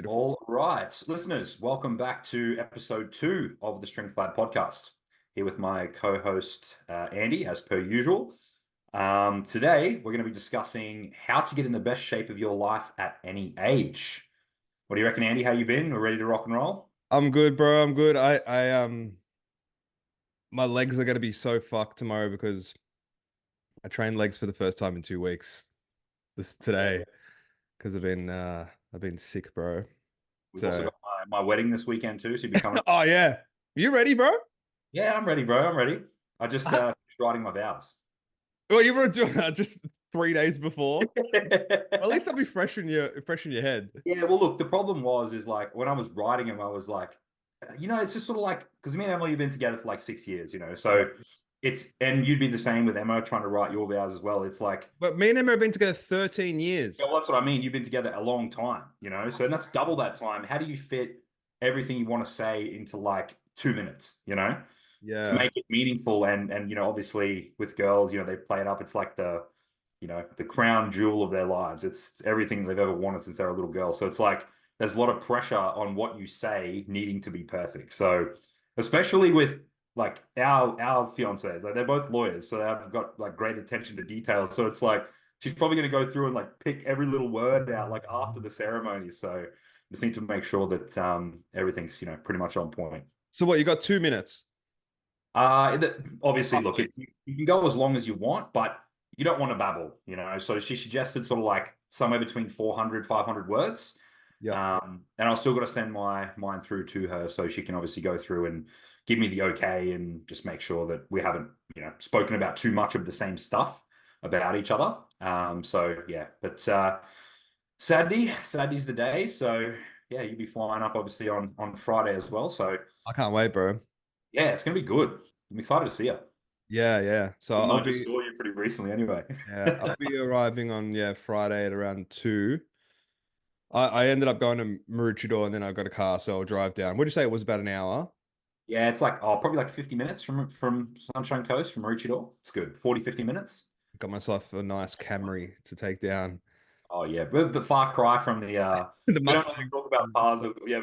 Beautiful. All right, listeners, welcome back to episode 2 of the StrengthLab Podcast. Here with my co-host Andy, as per usual. Today, we're going to be discussing how to get in the best shape of your life at any age. What do you reckon, Andy? How you been? We're ready to rock and roll? I'm good, bro. I'm good. My legs are gonna be so fucked tomorrow because I trained legs for the first time in 2 weeks today because I've been sick, bro. We've also So, got my wedding this weekend too, so you'll be coming. oh yeah, you ready, bro? Yeah, I'm ready, bro. I'm ready. I just finished writing my vows. Well, you were doing that just 3 days before. At least I'll be fresh in your head. Yeah, well, look, the problem is like when I was writing them, I was like, it's just sort of like, because me and Emily have been together for like 6 years, so and you'd be the same with Emma trying to write your vows as well. It's like, But me and Emma have been together 13 years. well, that's what I mean. You've been together a long time, so that's double that time. How do you fit everything you want to say into like 2 minutes, to Yeah. make it meaningful? And obviously with girls, they play it up. It's like the crown jewel of their lives. It's everything they've ever wanted since they were a little girl. So it's like there's a lot of pressure on what you say needing to be perfect. So especially with like our fiancés, like they're both lawyers, so they've got like great attention to detail. So it's like she's probably going to go through and like pick every little word out like after the ceremony. So just need to make sure that everything's pretty much on point. So what, you got 2 minutes? Obviously, look, you can go as long as you want, but you don't want to babble, So she suggested sort of like somewhere between 400, 500 words. Yeah. And I've still got to send mine through to her so she can obviously go through and give me the okay and just make sure that we haven't, spoken about too much of the same stuff about each other. So yeah, but Saturday's the day. So yeah, you'll be flying up obviously on Friday as well. So I can't wait, bro. yeah, it's gonna be good. I'm excited to see you. Yeah. So I just saw you pretty recently anyway. I'll be arriving on Friday at around 2. I ended up going to Maroochydore and then I got a car, so I'll drive down. Would you say it was about an hour? Yeah, it's like probably like 50 minutes from Sunshine Coast, from Maroochydore. It's good. 40, 50 minutes. Got myself a nice Camry to take down. Oh yeah, but the far cry from the The we don't really Mustang. talk about cars. Yeah,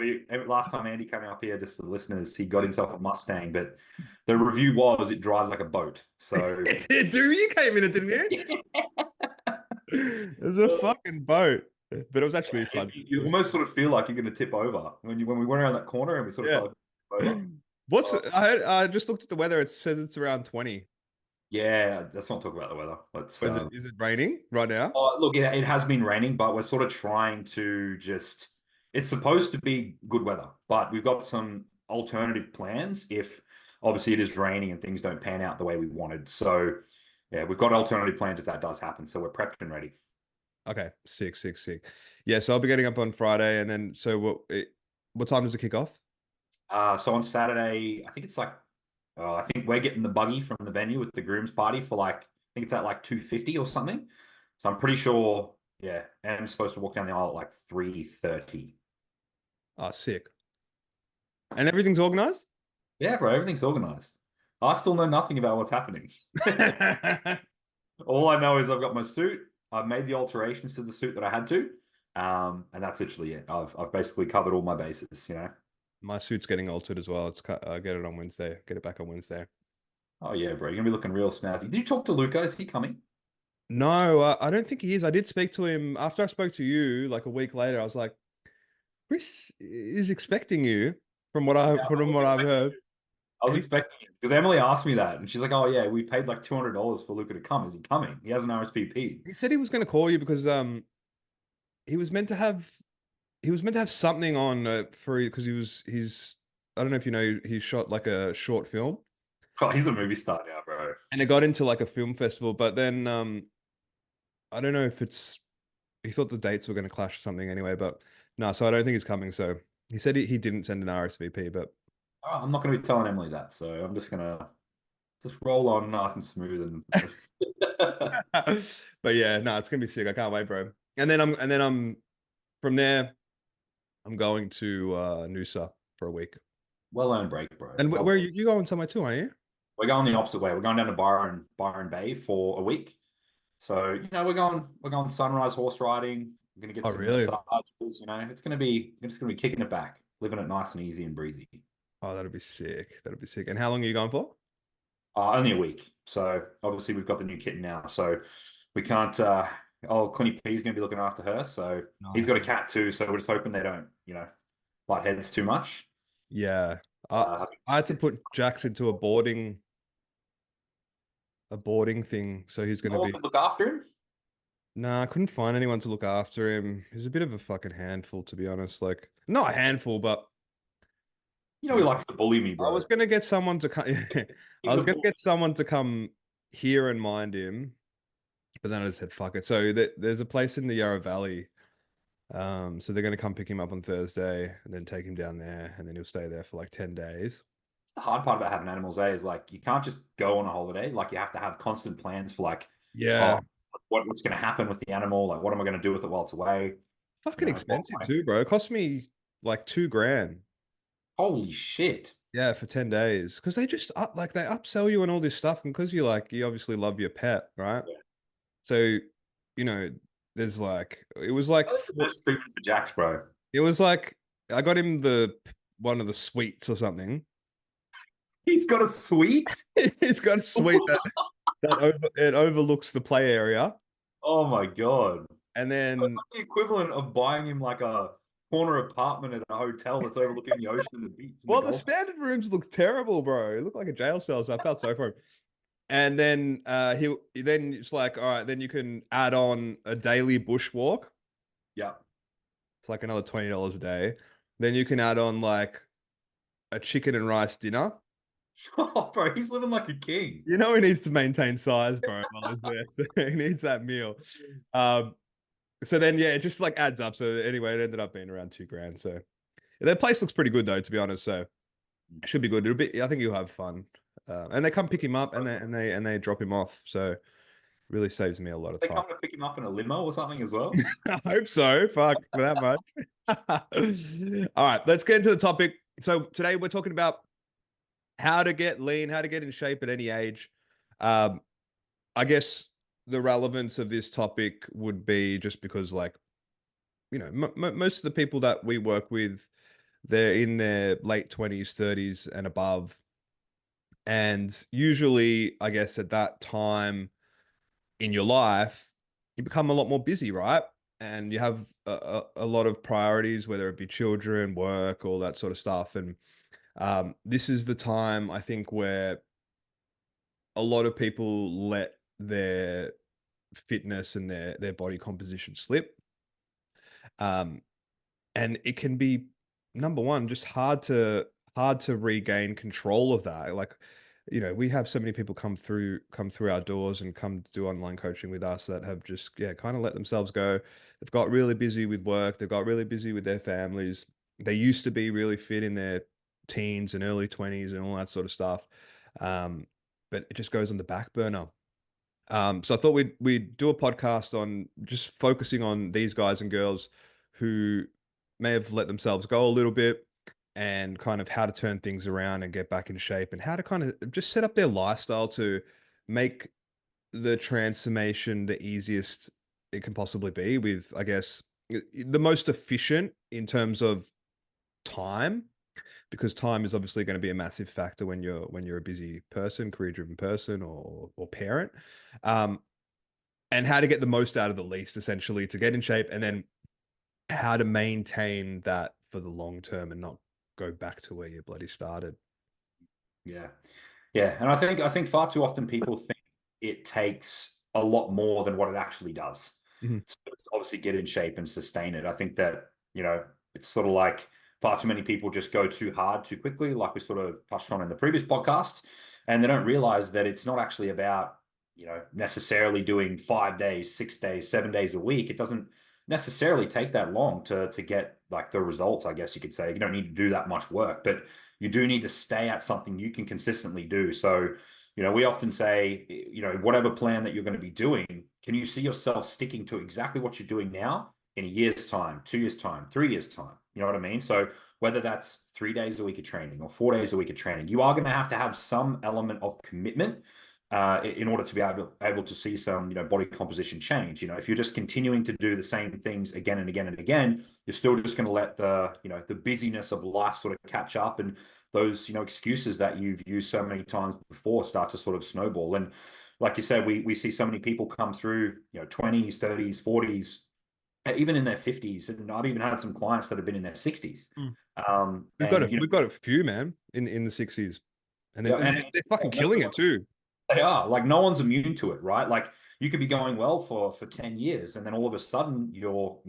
last time Andy came up here, just for the listeners, he got himself a Mustang, but the review was it drives like a boat. So It did, dude. You came in it, didn't you? It was a fucking boat. But it was actually fun. You almost sort of feel like you're going to tip over when we went around that corner and we sort of felt like over. I just looked at the weather. It says it's around 20. Yeah, let's not talk about the weather. Is it raining right now? Oh, look, it has been raining, but we're sort of trying to just. It's supposed to be good weather, but we've got some alternative plans if obviously it is raining and things don't pan out the way we wanted. So, yeah, we've got alternative plans if that does happen. So we're prepped and ready. Okay, sick. Yeah, so I'll be getting up on Friday, and then what time does it kick off? So on Saturday, I think it's like, I think we're getting the buggy from the venue with the groom's party for like, I think it's at like 2:50 or something. So I'm pretty sure, yeah, I'm supposed to walk down the aisle at like 3:30. Oh, sick. And everything's organized? Yeah, bro, everything's organized. I still know nothing about what's happening. All I know is I've got my suit. I've made the alterations to the suit that I had to. And that's literally it. I've basically covered all my bases, My suit's getting altered as well. I get it on Wednesday. Get it back on Wednesday. Oh yeah, bro. You're gonna be looking real snazzy. Did you talk to Luca? Is he coming? No, I don't think he is. I did speak to him after I spoke to you like a week later. I was like, Chris is expecting you from what I've heard. I was expecting it because Emily asked me that, and she's like, "Oh yeah, we paid like $200 for Luca to come. Is he coming? He has an RSVP." He said he was going to call you because he was meant to have something on for because he's I don't know if you know he shot like a short film. Oh, he's a movie star now, bro. And it got into like a film festival, but then I don't know if he thought the dates were going to clash or something anyway, but no, so I don't think he's coming. So he said he didn't send an RSVP, but I'm not going to be telling Emily that, so I'm just gonna roll on nice and smooth and. but yeah, no, it's gonna be sick. I can't wait, bro. And then I'm from there. I'm going to Noosa for a week. Well-earned break, bro. And where you going somewhere too, aren't you? We're going the opposite way. We're going down to Byron Bay for a week. So we're going sunrise horse riding. I'm gonna get Oh, some really? massages. It's gonna be kicking it back, living it nice and easy and breezy. Oh, that'd be sick. That'd be sick. And how long are you going for? Only a week. So obviously we've got the new kitten now. So we can't. Oh, Clinny P's gonna be looking after her. So he's got Nice. a cat too. So we're just hoping they don't, butt heads too much. Yeah. I Uh, I had to put Jax into a boarding thing, so he's gonna no one be. could look after him. Nah, I couldn't find anyone to look after him. He's a bit of a fucking handful, to be honest. Like, not a handful, but He yeah. likes to bully me, I was bro. gonna get someone to come. I He's was a gonna bully. get someone to come here and mind him, but then I just said fuck it. So there's a place in the Yarra Valley. So they're gonna come pick him up on Thursday and then take him down there, and then he'll stay there for like 10 days. It's the hard part about having animals, is like you can't just go on a holiday. Like you have to have constant plans for like, oh, Yeah, what's going to happen with the animal? Like, what am I going to do with it while it's away? fucking Well, expensive too, bro. It cost me like 2 grand. holy shit. Yeah, for 10 days. Because they just they upsell you and all this stuff. And because you obviously love your pet, right? Yeah. So, you know, there's like it was like I think the best treatment for Jax, bro. it was like I got him the one of the suites or something. He's got a suite. He's got a suite it overlooks the play area. Oh my God. And That's then like the equivalent of buying him like a corner apartment at a hotel that's overlooking the ocean and the beach and the well, the golf. standard rooms look terrible, bro. It looked like a jail cell, so I felt sorry for him. And then then it's like, all right, then you can add on a daily bushwalk. Yeah. It's like another $20 a day. Then you can add on like a chicken and rice dinner. Oh, bro, he's living like a king. You know he needs to maintain size, bro, while he's there. So he needs that meal. Um, so then yeah, it just like adds up. So anyway, it ended up being around 2 grand. So their place looks pretty good though, to be honest. So it should be good. It'll be. I think you'll have fun. And they come pick him up and they drop him off. So really saves me a lot of They time. come to pick him up in a limo or something as well. I hope so. Fuck for that much. All right, let's get into the topic. So today we're talking about how to get lean, how to get in shape at any age. Um, I guess the relevance of this topic would be just because, like, most of the people that we work with, they're in their late 20s, 30s, and above. And usually, I guess at that time in your life, you become a lot more busy, right? And you have a lot of priorities, whether it be children, work, all that sort of stuff. And this is the time I think where a lot of people let their fitness and their body composition slip. Um, and it can be number one just hard to regain control of that. Like, we have so many people come through our doors and come do online coaching with us that have just, yeah, kind of let themselves go. They've got really busy with work, they've got really busy with their families. They used to be really fit in their teens and early 20s and all that sort of stuff, um, but it just goes on the back burner. So I thought we'd do a podcast on just focusing on these guys and girls who may have let themselves go a little bit, and kind of how to turn things around and get back in shape, and how to kind of just set up their lifestyle to make the transformation the easiest it can possibly be, with, I guess, the most efficient in terms of time, because time is obviously going to be a massive factor when you're a busy person, career driven person, or parent. Um, and how to get the most out of the least, essentially, to get in shape, and then how to maintain that for the long term and not go back to where you bloody started. Yeah. Yeah. And I think far too often people think it takes a lot more than what it actually does. Mhm. So it's obviously get in shape and sustain it. I think that, it's sort of like far too many people just go too hard too quickly, like we sort of touched on in the previous podcast. And they don't realize that it's not actually about, necessarily doing 5 days, 6 days, 7 days a week. It doesn't necessarily take that long to get like the results, I guess you could say. You don't need to do that much work, but you do need to stay at something you can consistently do. So, we often say, whatever plan that you're going to be doing, can you see yourself sticking to exactly what you're doing now in a year's time, 2 years' time, 3 years' time? You know what I mean? So whether that's 3 days a week of training or 4 days a week of training, you are going to have some element of commitment in order to be able to see some, body composition change. If you're just continuing to do the same things again and again and again, you're still just going to let the busyness of life sort of catch up, and those, excuses that you've used so many times before start to sort of snowball. And like you said, we see so many people come through, 20s, 30s, 40s, even in their 50s. And I've even had some clients that have been in their 60s. We've got a few, man, in the 60s, and they're fucking killing it too. They are. Like, no one's immune to it, right? Like, you could be going well for 10 years, and then all of a sudden your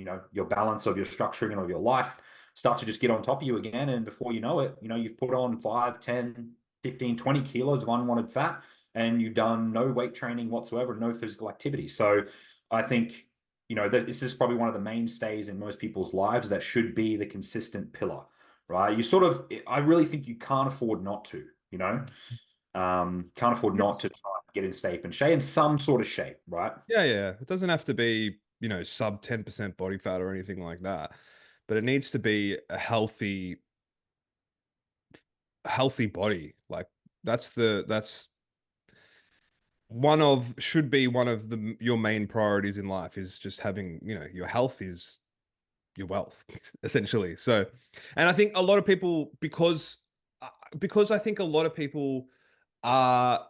balance of your structuring and of your life starts to just get on top of you again. And before you know it, you've put on 5, 10, 15, 20 kilos of unwanted fat, and you've done no weight training whatsoever, no physical activity. So I think, that this is probably one of the mainstays in most people's lives that should be the consistent pillar, right? I really think you can't afford not to, can't afford not to try and get in some sort of shape, right? Yeah. It doesn't have to be, sub 10% body fat or anything like that, but it needs to be a healthy body. Like that's should be one of your main priorities in life, is just having, your health is your wealth, essentially. So, and I think a lot of people, because I think a lot of people are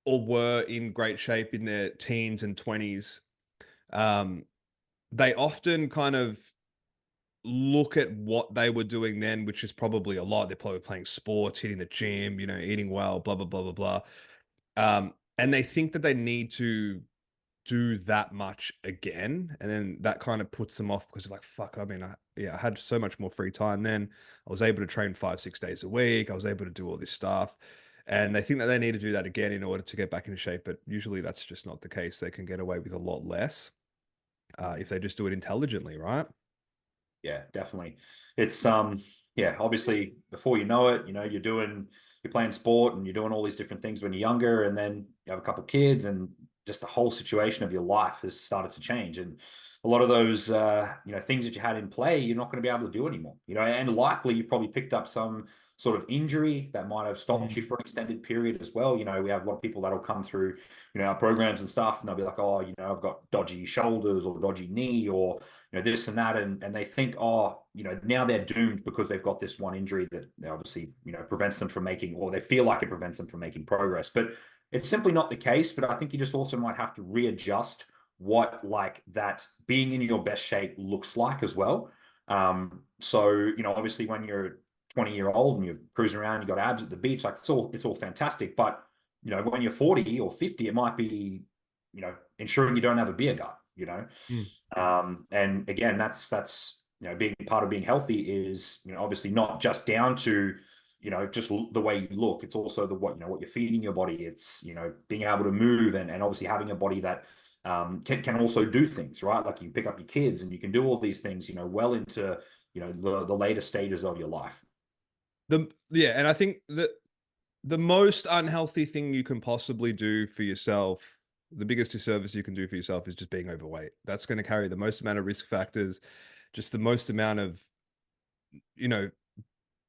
or were in great shape in their teens and 20s, they often kind of look at what they were doing then, which is probably a lot. They're probably playing sports, hitting the gym, eating well, blah, blah, blah, blah, blah. And they think that they need to do that much again. And then that kind of puts them off, because they're like, fuck, I mean, I had so much more free time then. I was able to train 5, 6 days a week. I was able to do all this stuff. And they think that they need to do that again in order to get back into shape. But usually that's just not the case. They can get away with a lot less if they just do it intelligently, right? Yeah, definitely. It's obviously before you know it, you're playing sport and you're doing all these different things when you're younger, and then you have a couple of kids, and just the whole situation of your life has started to change. And a lot of those things that you had in play, you're not going to be able to do anymore. And likely you've probably picked up some sort of injury that might have stopped you for an extended period as well. We have a lot of people that'll come through, our programs and stuff, and they'll be like, oh, I've got dodgy shoulders or dodgy knee, or this and that, and they think, oh, now they're doomed because they've got this one injury that obviously prevents them from making, or they feel like it prevents them from making progress. But it's simply not the case. But I think you just also might have to readjust what, like, that being in your best shape looks like as well. So obviously when you're 20-year-old and you're cruising around, you got abs at the beach, like it's all fantastic. But when you're 40 or 50, it might be ensuring you don't have a beer gut. And again, that's being part of being healthy is obviously not just down to just the way you look. It's also what you're feeding your body. It's being able to move, and obviously having a body that can also do things, right? Like you pick up your kids and you can do all these things well into the later stages of your life. And I think that the most unhealthy thing you can possibly do for yourself, the biggest disservice you can do for yourself, is just being overweight. That's going to carry the most amount of risk factors, just the most amount of,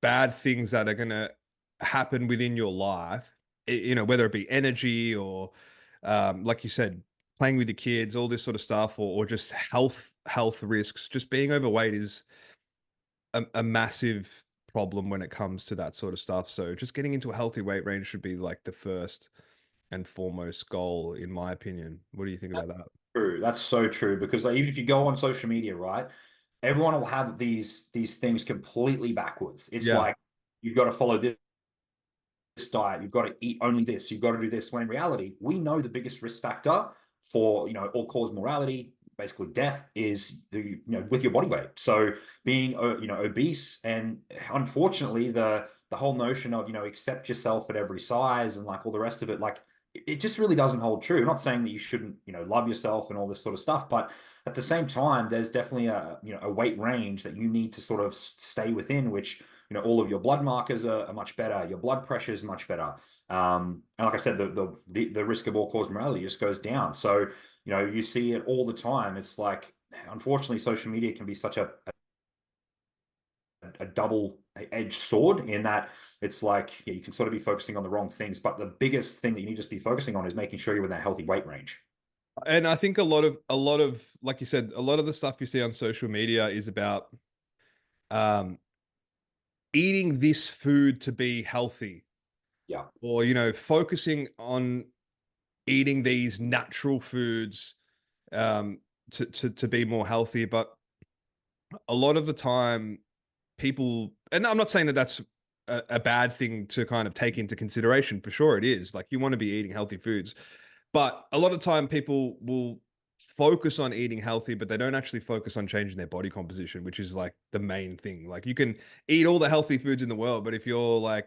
bad things that are going to happen within your life, whether it be energy or, like you said, playing with your kids, all this sort of stuff, or just health risks. Just being overweight is a massive problem when it comes to that sort of stuff. So just getting into a healthy weight range should be like the first and foremost goal, in my opinion. What do you think about that? True. That's so true, because like, even if you go on social media, right, everyone will have these things completely backwards. It's like, you've got to follow this diet, you've got to eat only this, you've got to do this, when in reality, we know the biggest risk factor for all cause mortality, basically death, is with your body weight. So being obese, and unfortunately the whole notion of accept yourself at every size and like all the rest of it, like it just really doesn't hold true. I'm not saying that you shouldn't love yourself and all this sort of stuff, but at the same time, there's definitely a weight range that you need to sort of stay within, which all of your blood markers are much better, your blood pressure is much better, and like I said, the risk of all cause mortality just goes down. So you see it all the time. It's like, unfortunately, social media can be such a a double-edged sword in that it's like, yeah, you can sort of be focusing on the wrong things, but the biggest thing that you need to just be focusing on is making sure you're in that healthy weight range. And I think a lot of, like you said, a lot of the stuff you see on social media is about um, eating this food to be healthy, Yeah. or, focusing on eating these natural foods to be more healthy. But a lot of the time, people, and I'm not saying that that's a bad thing to kind of take into consideration. For sure, it is. Like, you want to be eating healthy foods, but a lot of time people will focus on eating healthy, but they don't actually focus on changing their body composition, which is like the main thing. Like, you can eat all the healthy foods in the world, but if you're like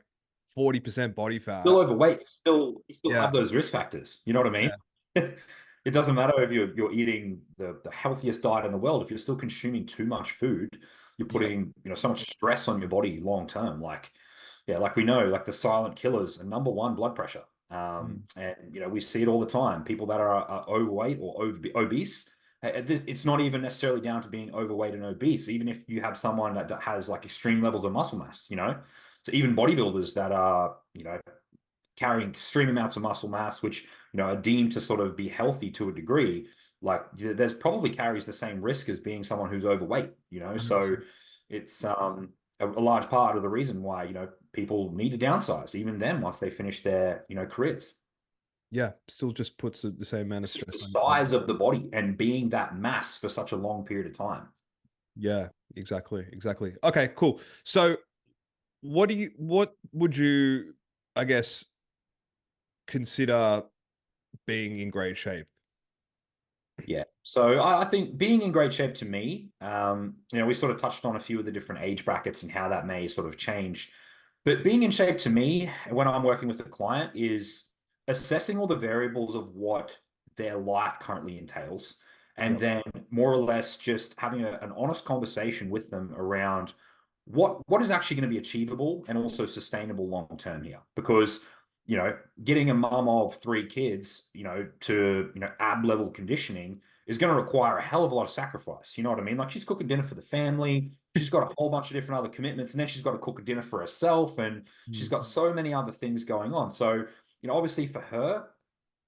40% body Still fat, overweight, you still yeah, have those risk factors. You know what I mean? yeah, It doesn't matter if you're eating the healthiest diet in the world. If you're still consuming too much food, you're yeah, putting, so much stress on your body long term. Like, yeah, like we know, like the silent killers are number one, blood pressure. mm, And we see it all the time. People that are overweight or obese, it's not even necessarily down to being overweight and obese. Even if you have someone that has like extreme levels of muscle mass, so even bodybuilders that are, carrying extreme amounts of muscle mass, which are deemed to sort of be healthy to a degree, like there's probably carries the same risk as being someone who's overweight. So 100%. it's a large part of the reason why people need to downsize, even then once they finish their careers. Yeah, still just puts the same amount of It's just stress the on your body. size of the body and being that mass for such a long period of time. Yeah, exactly, exactly. Okay, cool. So, what would you, I guess, consider being in great shape? Yeah. So I think being in great shape to me, we sort of touched on a few of the different age brackets and how that may sort of change. But being in shape to me, when I'm working with a client, is assessing all the variables of what their life currently entails, and Yep. then more or less just having an honest conversation with them around what is actually going to be achievable and also sustainable long term here. Because getting a mum of 3 kids, to ab level conditioning is going to require a hell of a lot of sacrifice. You know what I mean? Like, she's cooking dinner for the family. She's got a whole bunch of different other commitments, and then she's got to cook a dinner for herself, and she's Mm. got so many other things going on. So, obviously for her,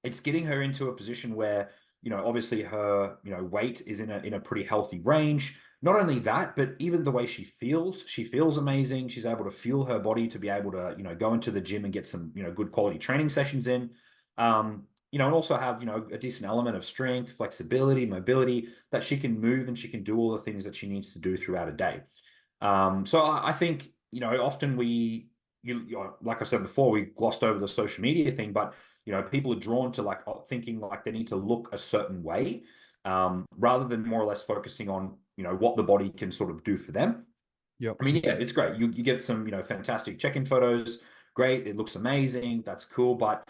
it's getting her into a position where, obviously her, weight is in a pretty healthy range. Not only that, but even the way she feels amazing. She's able to fuel her body to be able to, go into the gym and get some, good quality training sessions in. And also have, a decent element of strength, flexibility, mobility, that she can move and she can do all the things that she needs to do throughout a day. So I think, often like I said before, we glossed over the social media thing, but people are drawn to like thinking like they need to look a certain way, rather than more or less focusing on what the body can sort of do for them. Yep. I mean, yeah, it's great. You get some fantastic check-in photos. Great, it looks amazing. That's cool, but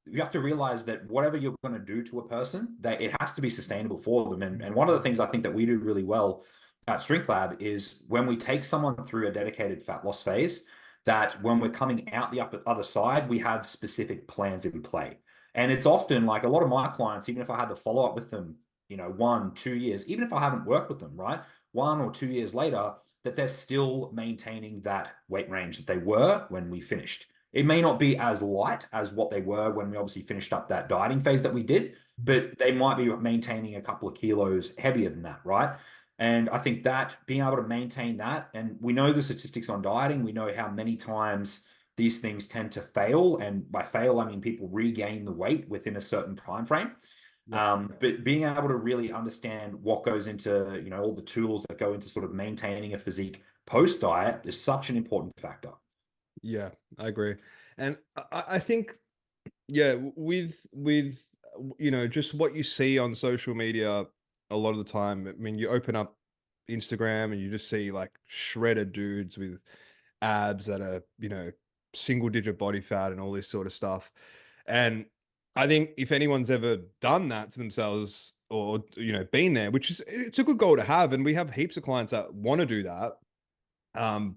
you have to realize that whatever you're going to do to a person, that it has to be sustainable for them. And one of the things I think that we do really well at StrengthLab is when we take someone through a dedicated fat loss phase, that when we're coming out the other side, we have specific plans in play. And it's often like a lot of my clients, even if I had to follow up with them, 1, 2 years, even if I haven't worked with them, right? 1 or 2 years later, that they're still maintaining that weight range that they were when we finished. It may not be as light as what they were when we obviously finished up that dieting phase that we did, but they might be maintaining a couple of kilos heavier than that, right? And I think that being able to maintain that, and we know the statistics on dieting, we know how many times these things tend to fail. And by fail, I mean people regain the weight within a certain time frame. Yep. But being able to really understand what goes into, all the tools that go into sort of maintaining a physique post diet is such an important factor. Yeah, I agree. And I think, yeah, with just what you see on social media a lot of the time. I mean, you open up Instagram and you just see like shredded dudes with abs that are, single digit body fat and all this sort of stuff. And I think if anyone's ever done that to themselves, or, been there, it's a good goal to have. And we have heaps of clients that want to do that.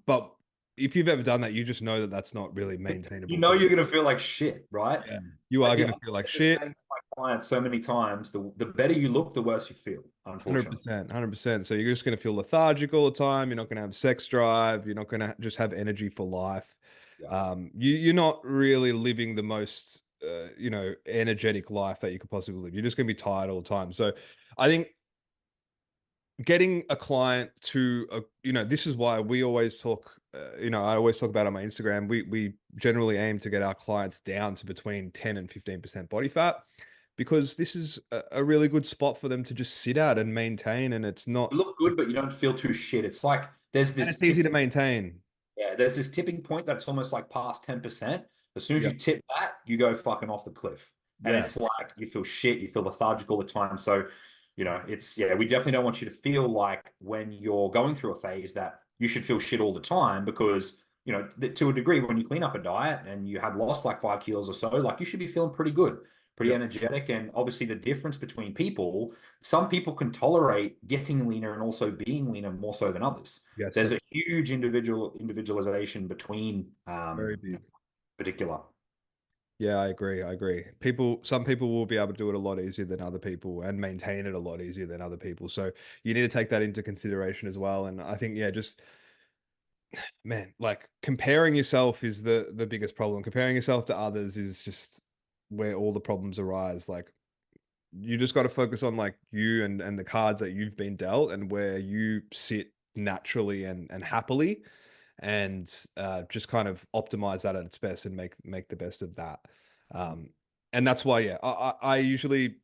But if you've ever done that, you just know that that's not really You maintainable. know you're going to feel like shit, right? Yeah, you are Like, going yeah, to feel like I've been shit. saying to my clients so many times, the better you look, the worse you feel, unfortunately. 100%, 100%. So you're just going to feel lethargic all the time. You're not going to have sex drive. You're not going to just have energy for life. Yeah. You're not really living the most, energetic life that you could possibly live. You're just going to be tired all the time. So I think getting a client to this is why we always talk, I always talk about on my Instagram, we generally aim to get our clients down to between 10 and 15% body fat, because this is a really good spot for them to just sit at and maintain, and it's not You look like, good, but you don't feel too shit. It's like there's and this it's easy to tipping, maintain. yeah, there's this tipping point that's almost like past 10%. As soon as Yeah, you tip that, you go fucking off the cliff. And yeah, it's like you feel shit, you feel lethargic all the time. So, it's, yeah, we definitely don't want you to feel like when you're going through a phase that you should feel shit all the time, because, to a degree, when you clean up a diet and you have lost like 5 kilos or so, like you should be feeling pretty good, pretty yeah, energetic. And obviously, the difference between people, some people can tolerate getting leaner and also being leaner more so than others. yes, There's that's a huge individualization between very big. particular. Yeah, I agree. I agree. Some people will be able to do it a lot easier than other people and maintain it a lot easier than other people. So you need to take that into consideration as well. And I think, yeah, just man, like comparing yourself is the biggest problem. Comparing yourself to others is just where all the problems arise. Like you just got to focus on like you and the cards that you've been dealt and where you sit naturally and happily, and just kind of optimize that at its best and make the best of that. Um, and that's why, yeah, I usually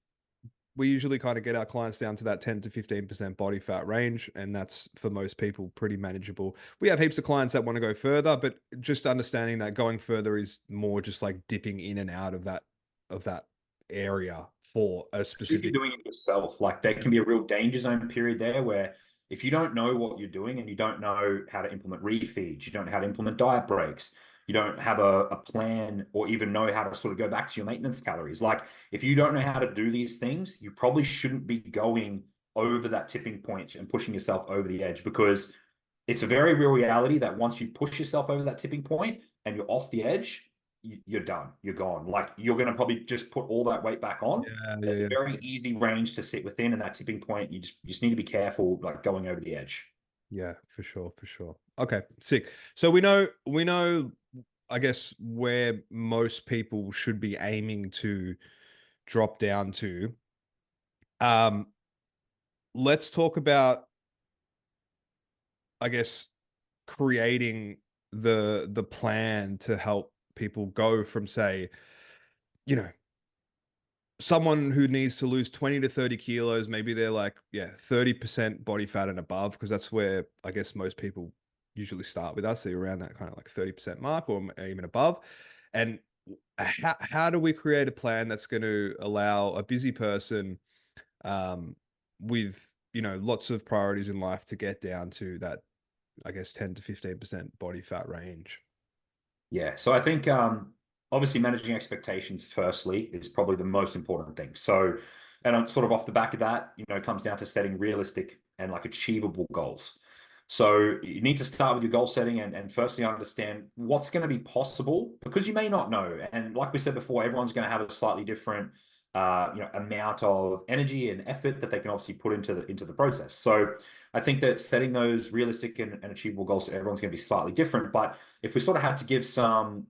we usually kind of get our clients down to that 10 to 15% body fat range, and that's for most people pretty manageable. We have heaps of clients that want to go further, but just understanding that going further is more just like dipping in and out of that area for a If you're specific. doing it yourself, like there can be a real danger zone period there where if you don't know what you're doing and you don't know how to implement refeeds, you don't know how to implement diet breaks, you don't have a plan or even know how to sort of go back to your maintenance calories. Like if you don't know how to do these things, you probably shouldn't be going over that tipping point and pushing yourself over the edge, because it's a very real reality that once you push yourself over that tipping point and you're off the edge, you're done. You're gone. Like you're going to probably just put all that weight back on. Yeah, yeah, There's a yeah. very easy range to sit within, and that tipping point, you just need to be careful, like going over the edge. Yeah, for sure, for sure. Okay, sick. So we know I guess where most people should be aiming to drop down to. Um, let's talk about, I guess, creating the plan to help people go from, say, you know, someone who needs to lose 20 to 30 kilos, maybe they're like, yeah, 30% body fat and above, because that's where I guess most people usually start with us. They're around that kind of like 30% mark or even above. And how do we create a plan that's going to allow a busy person, um, with, lots of priorities in life to get down to that, I guess, 10 to 15% body fat range? Yeah. So I think obviously managing expectations firstly is probably the most important thing. So, and on sort of off the back of that, it comes down to setting realistic and like achievable goals. So you need to start with your goal setting and firstly understand what's going to be possible, because you may not know. And like we said before, everyone's going to have a slightly different amount of energy and effort that they can obviously put into the process. So I think that setting those realistic and achievable goals, everyone's going to be slightly different. But if we sort of had to give some,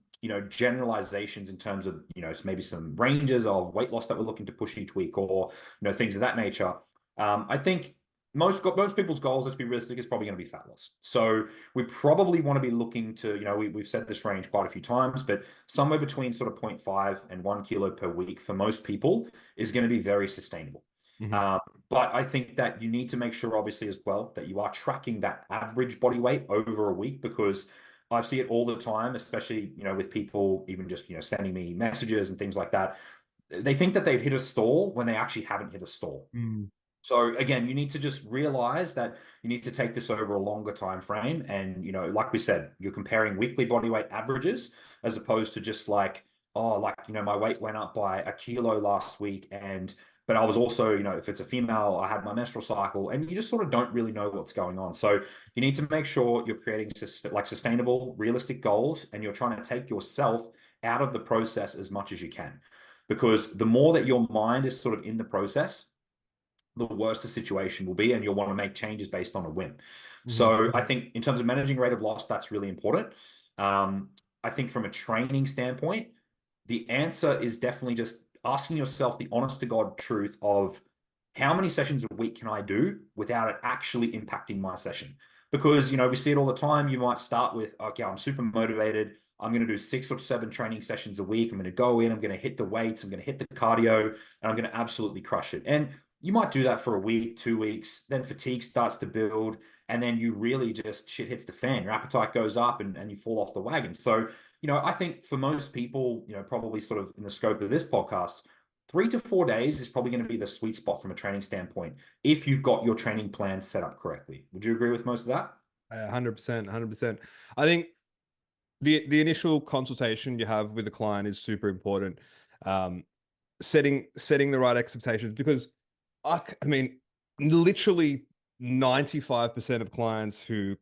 generalizations in terms of, maybe some ranges of weight loss that we're looking to push each week, or, things of that nature, I think most people's goals, let's be realistic, is probably going to be fat loss. So we probably want to be looking to, we've said this range quite a few times, but somewhere between sort of 0.5 and 1 kilo per week for most people is going to be very sustainable. Mhm. But I think that you need to make sure, obviously, as well, that you are tracking that average body weight over a week, because I see it all the time, especially, with people even just, sending me messages and things like that. They think that they've hit a stall when they actually haven't hit a stall. Mm. So again, you need to just realize that you need to take this over a longer time frame. And, like we said, you're comparing weekly body weight averages as opposed to just like, oh, like, my weight went up by a kilo last week and but I was also, you know, if it's a female, I had my menstrual cycle, and you just sort of don't really know what's going on. So you need to make sure you're creating like sustainable, realistic goals, and you're trying to take yourself out of the process as much as you can. Because the more that your mind is sort of in the process, the worse the situation will be, and you'll want to make changes based on a whim. So I think in terms of managing rate of loss, that's really important. I think from a training standpoint, the answer is definitely just asking yourself the honest to God truth of how many sessions a week can I do without it actually impacting my session? Because, you know, we see it all the time. You might start with, okay, I'm super motivated. I'm going to do 6 or 7 training sessions a week. I'm going to go in, I'm going to hit the weights, I'm going to hit the cardio, and I'm going to absolutely crush it. And you might do that for a week, 2 weeks, then fatigue starts to build, and then you really just shit hits the fan. Your appetite goes up and you fall off the wagon. So, you know, I think for most people, you know, probably sort of in the scope of this podcast, 3 to 4 days is probably going to be the sweet spot from a training standpoint if you've got your training plan set up correctly. Would you agree with most of that? 100%, 100%. I think the initial consultation you have with the client is super important. Setting the right expectations, because I mean, literally 95% of clients who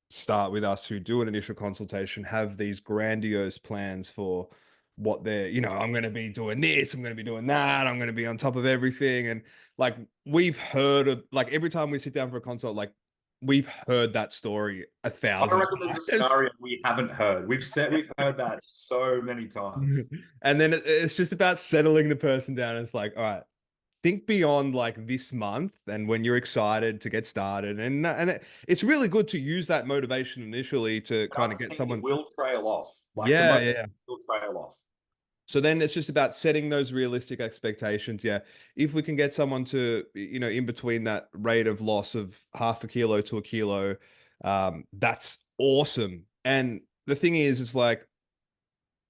start with us, who do an initial consultation, have these grandiose plans for what they're, you know, I'm going to be doing this, I'm going to be doing that, I'm going to be on top of everything. And like, we've heard of, like, every time we sit down for a consult, like, we've heard that story a I thousand reckon there's a times. scenario we haven't heard. We've heard that so many times. And then it's just about settling the person down. It's like, all right, think beyond like this month and when you're excited to get started. And it's really good to use that motivation initially to But kind of get understand it someone. will trail off. Like the Yeah, motivation yeah. will trail off. So then it's just about setting those realistic expectations. Yeah. If we can get someone to, you know, in between that rate of loss of half a kilo to a kilo, that's awesome. And the thing is, it's like,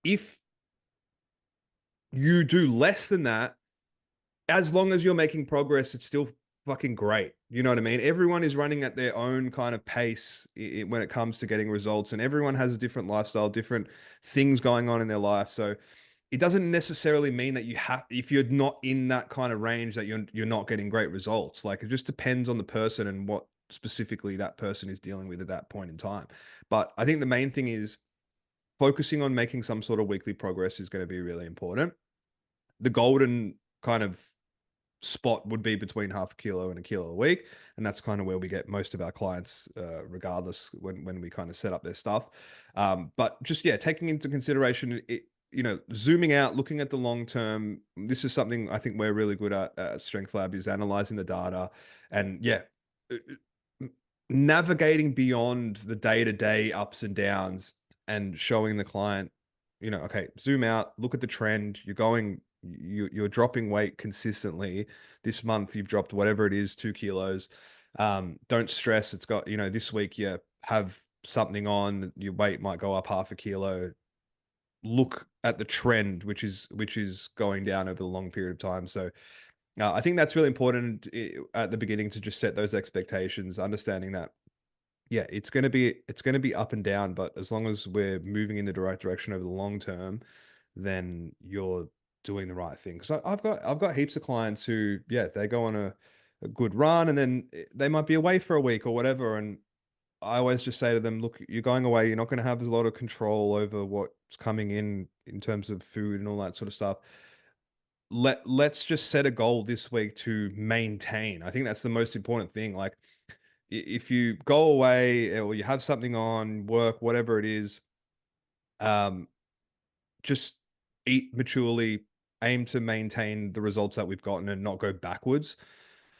if you do less than that, as long as you're making progress, it's still fucking great. You know what I mean? Everyone is running at their own kind of pace when it comes to getting results, and everyone has a different lifestyle, different things going on in their life. So it doesn't necessarily mean that you have, if you're not in that kind of range, that you're not getting great results. Like, it just depends on the person and what specifically that person is dealing with at that point in time. But I think the main thing is focusing on making some sort of weekly progress is going to be really important. The golden kind of spot would be between half a kilo and a kilo a week, and that's kind of where we get most of our clients, regardless, when we kind of set up their stuff. But just, yeah, taking into consideration it, you know, zooming out, looking at the long term. This is something I think we're really good at StrengthLab, is analyzing the data, and yeah, uh, navigating beyond the day-to-day ups and downs, and showing the client, you know, okay, zoom out, look at the trend. You're dropping weight consistently. This month you've dropped whatever it is, 2 kilos. Don't stress. It's got, you know, this week you have something on, your weight might go up half a kilo. Look at the trend, which is going down over the long period of time. So I think that's really important at the beginning, to just set those expectations, understanding that, yeah, it's going to be up and down, but as long as we're moving in the right direction over the long term, then you're doing the right thing. So I've got heaps of clients who, yeah, they go on a good run, and then they might be away for a week or whatever. And I always just say to them, look, you're going away, you're not going to have a lot of control over what's coming in terms of food and all that sort of stuff. Let's just set a goal this week to maintain. I think that's the most important thing. Like, if you go away or you have something on work, whatever it is, um, just eat maturely, aim to maintain the results that we've gotten and not go backwards.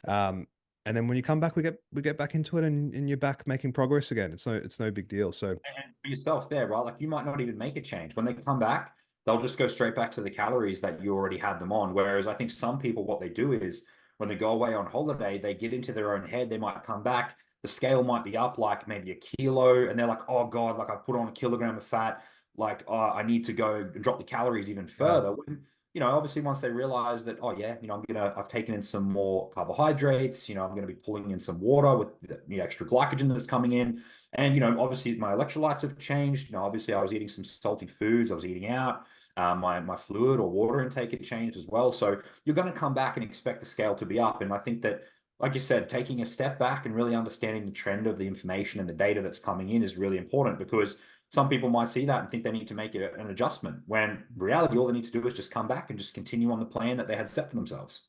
Um, and then when you come back, we get back into it, and you're back making progress again. It's no big deal. So And for yourself there, right? Like you might not even make a change. When they come back, they'll just go straight back to the calories that you already had them on. Whereas I think some people, what they do is when they go away on holiday, they get into their own head. They might come back, the scale might be up like maybe a kilo, and they're like, oh God, like I put on a kilogram of fat. Like, oh, I need to go and drop the calories even yeah, further. When, you know, obviously once they realize that, oh yeah, you know, I've taken in some more carbohydrates, you know, I'm gonna be pulling in some water with the extra glycogen that's coming in. And, you know, obviously my electrolytes have changed. You know, obviously I was eating some salty foods, I was eating out. my fluid or water intake had changed as well. So you're going to come back and expect the scale to be up. And I think that, like you said, taking a step back and really understanding the trend of the information and the data that's coming in is really important, because some people might see that and think they need to make an adjustment, when in reality, all they need to do is just come back and just continue on the plan that they had set for themselves.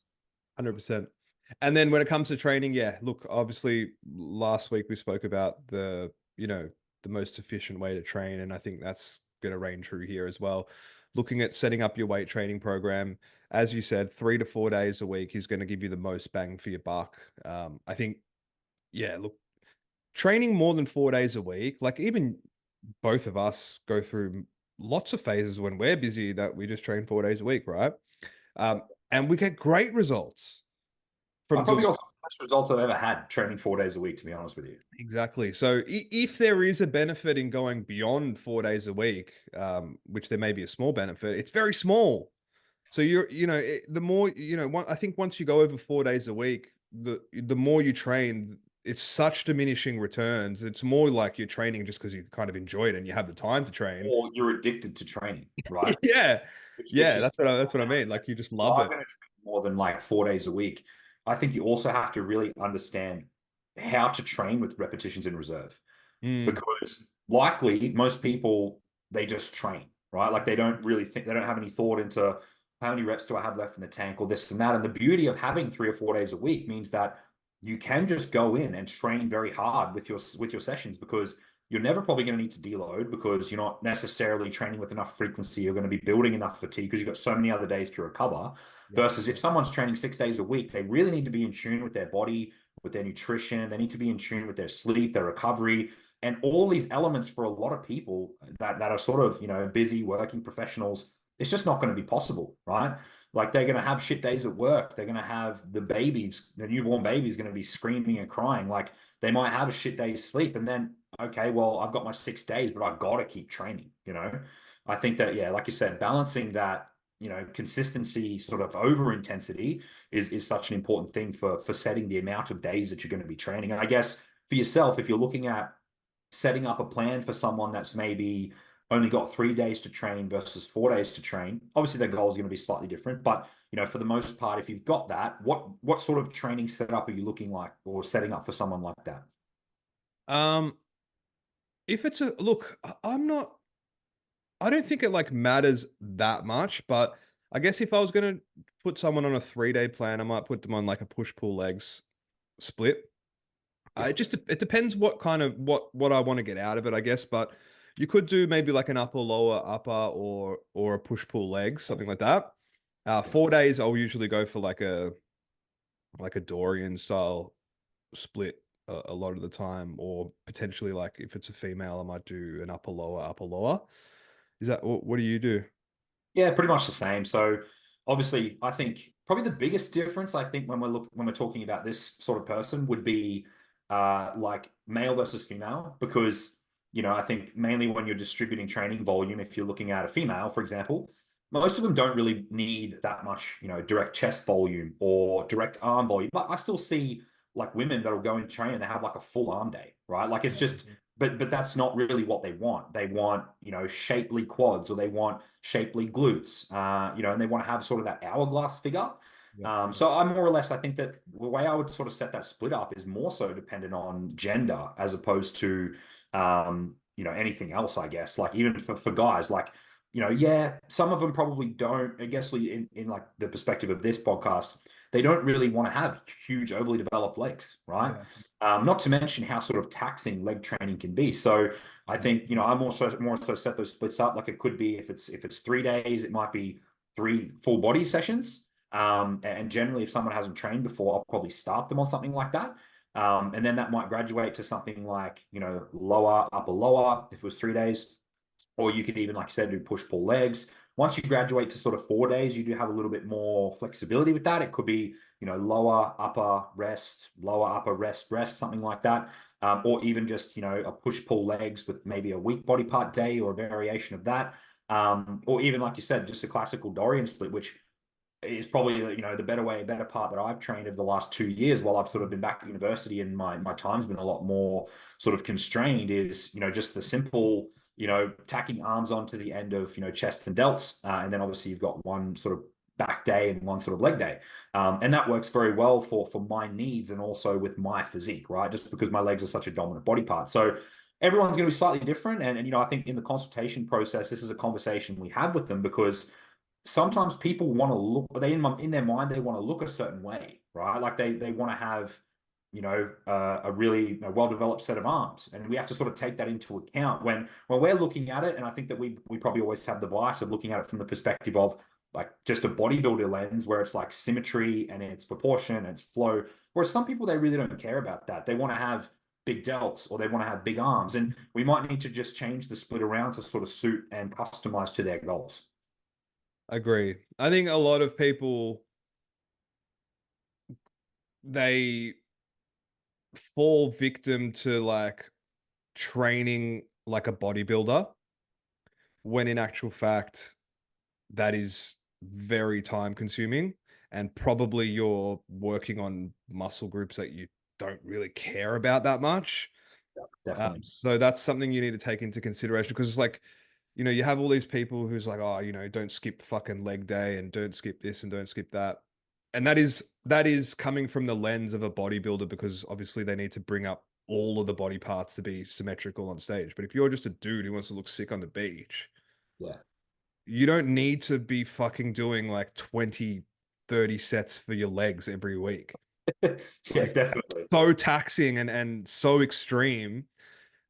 100%. And then when it comes to training, yeah, look, obviously last week we spoke about the most efficient way to train. And I think that's going to reign true here as well. Looking at setting up your weight training program, as you said, 3 to 4 days a week is going to give you the most bang for your buck. I think, yeah, look, training more than 4 days a week, like even both of us go through lots of phases when we're busy that we just train 4 days a week, right? And we get great results I from probably doing got some of the best results I've ever had training 4 days a week, to be honest with you. exactly. So if there is a benefit in going beyond 4 days a week, which there may be a small benefit, it's very small. So the more, I think once you go over 4 days a week, the more you train, it's such diminishing returns. It's more like you're training just because you kind of enjoy it and you have the time to train. Or you're addicted to training, right? Yeah. Which Yeah, is, that's what I mean. Like you just if love I'm it. going to train more than like 4 days a week, I think you also have to really understand how to train with repetitions in reserve, Mm, because likely most people, they just train, right? Like they don't really think, they don't have any thought into how many reps do I have left in the tank or this and that. And the beauty of having 3 or 4 days a week means that you can just go in and train very hard with your sessions, because you're never probably going to need to deload, because you're not necessarily training with enough frequency. You're going to be building enough fatigue because you've got so many other days to recover. yeah. Versus if someone's training 6 days a week, they really need to be in tune with their body, with their nutrition. They need to be in tune with their sleep, their recovery, and all these elements. For a lot of people that are sort of busy working professionals, it's just not going to be possible, right? Like they're going to have shit days at work. They're going to have the newborn baby is going to be screaming and crying. Like they might have a shit day's sleep, and then, okay, well, I've got my 6 days, but I've got to keep training. I think that, yeah, like you said, balancing that, consistency sort of over intensity is such an important thing for setting the amount of days that you're going to be training. And I guess for yourself, if you're looking at setting up a plan for someone that's maybe only got 3 days to train versus 4 days to train, obviously their goal is going to be slightly different. But for the most part, if you've got that, what sort of training setup are you looking like or setting up for someone like that? Um, if it's a look, I don't think it like matters that much, but I guess if I was gonna put someone on a 3-day plan, I might put them on like a push-pull legs split. Yeah. It depends what kind of what I want to get out of it, I guess. But you could do maybe like an upper lower upper or a push pull legs, something like that. 4 days, I'll usually go for like a Dorian style split a lot of the time, or potentially like if it's a female, I might do an upper lower upper lower. Is that what do you do? Yeah, pretty much the same. So obviously, I think probably the biggest difference, I think, when we're talking about this sort of person would be like male versus female, because I think mainly when you're distributing training volume, if you're looking at a female, for example, most of them don't really need that much, direct chest volume or direct arm volume. But I still see like women that'll go and train and they have like a full arm day, right? Like it's just, but that's not really what they want. They want, shapely quads, or they want shapely glutes, and they want to have sort of that hourglass figure. Yeah. So I'm more or less, I think that the way I would sort of set that split up is more so dependent on gender as opposed to, anything else, I guess. Like even for guys, like, yeah, some of them probably don't, I guess, in like the perspective of this podcast, they don't really want to have huge, overly developed legs, right? Yeah. Not to mention how sort of taxing leg training can be. So I think, I'm also more so set those splits up. Like it could be, if it's 3 days, it might be 3 full body sessions. And generally, if someone hasn't trained before, I'll probably start them on something like that. And then that might graduate to something like, lower, upper, lower, if it was 3 days. Or you could even, like I said, do push pull legs. Once you graduate to sort of 4 days, you do have a little bit more flexibility with that. It could be, lower, upper, rest, lower, upper, rest, something like that. Or even just, a push pull legs with maybe a weak body part day or a variation of that. Or even, like you said, just a classical Dorian split, which is probably the better part that I've trained over the last 2 years while I've sort of been back at university and my time's been a lot more sort of constrained, is just the simple tacking arms onto the end of, chest and delts. And then obviously you've got one sort of back day and one sort of leg day. And that works very well for my needs and also with my physique, right? Just because my legs are such a dominant body part. So everyone's going to be slightly different. And I think in the consultation process, this is a conversation we have with them, because sometimes people want to look, in their mind, they want to look a certain way, right? Like they want to have, a really well-developed set of arms. And we have to sort of take that into account when we're looking at it. And I think that we probably always have the bias of looking at it from the perspective of like just a bodybuilder lens, where it's like symmetry and it's proportion and it's flow. Whereas some people, they really don't care about that. They want to have big delts or they want to have big arms. And we might need to just change the split around to sort of suit and customize to their goals. Agree. I think a lot of people, they fall victim to like training like a bodybuilder, when in actual fact that is very time consuming, and probably you're working on muscle groups that you don't really care about that much. Definitely. So that's something you need to take into consideration, because it's like, you have all these people who's like, oh, don't skip fucking leg day and don't skip this and don't skip that. And that is coming from the lens of a bodybuilder, because obviously they need to bring up all of the body parts to be symmetrical on stage. But if you're just a dude who wants to look sick on the beach, Yeah. you don't need to be fucking doing like 20, 30 sets for your legs every week. Yeah, definitely. So taxing and so extreme.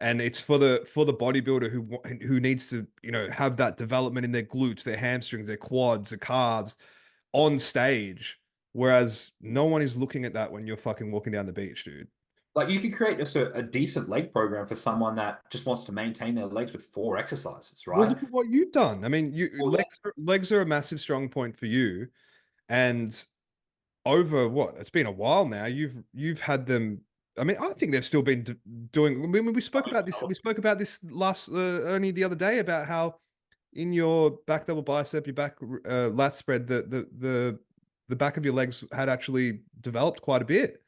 And it's for the bodybuilder who needs to, have that development in their glutes, their hamstrings, their quads, their calves on stage. Whereas no one is looking at that when you're fucking walking down the beach, dude. Like you could create just a decent leg program for someone that just wants to maintain their legs with 4 exercises, Well, right? look at what you've done. I mean, Well, yeah. legs are a massive strong point for you. And over what? It's been a while now. You've had them. I mean, I think they've still been doing. I mean, we spoke about this. We spoke about this last only the other day, about how in your back double bicep, your back lat spread, the back of your legs had actually developed quite a bit,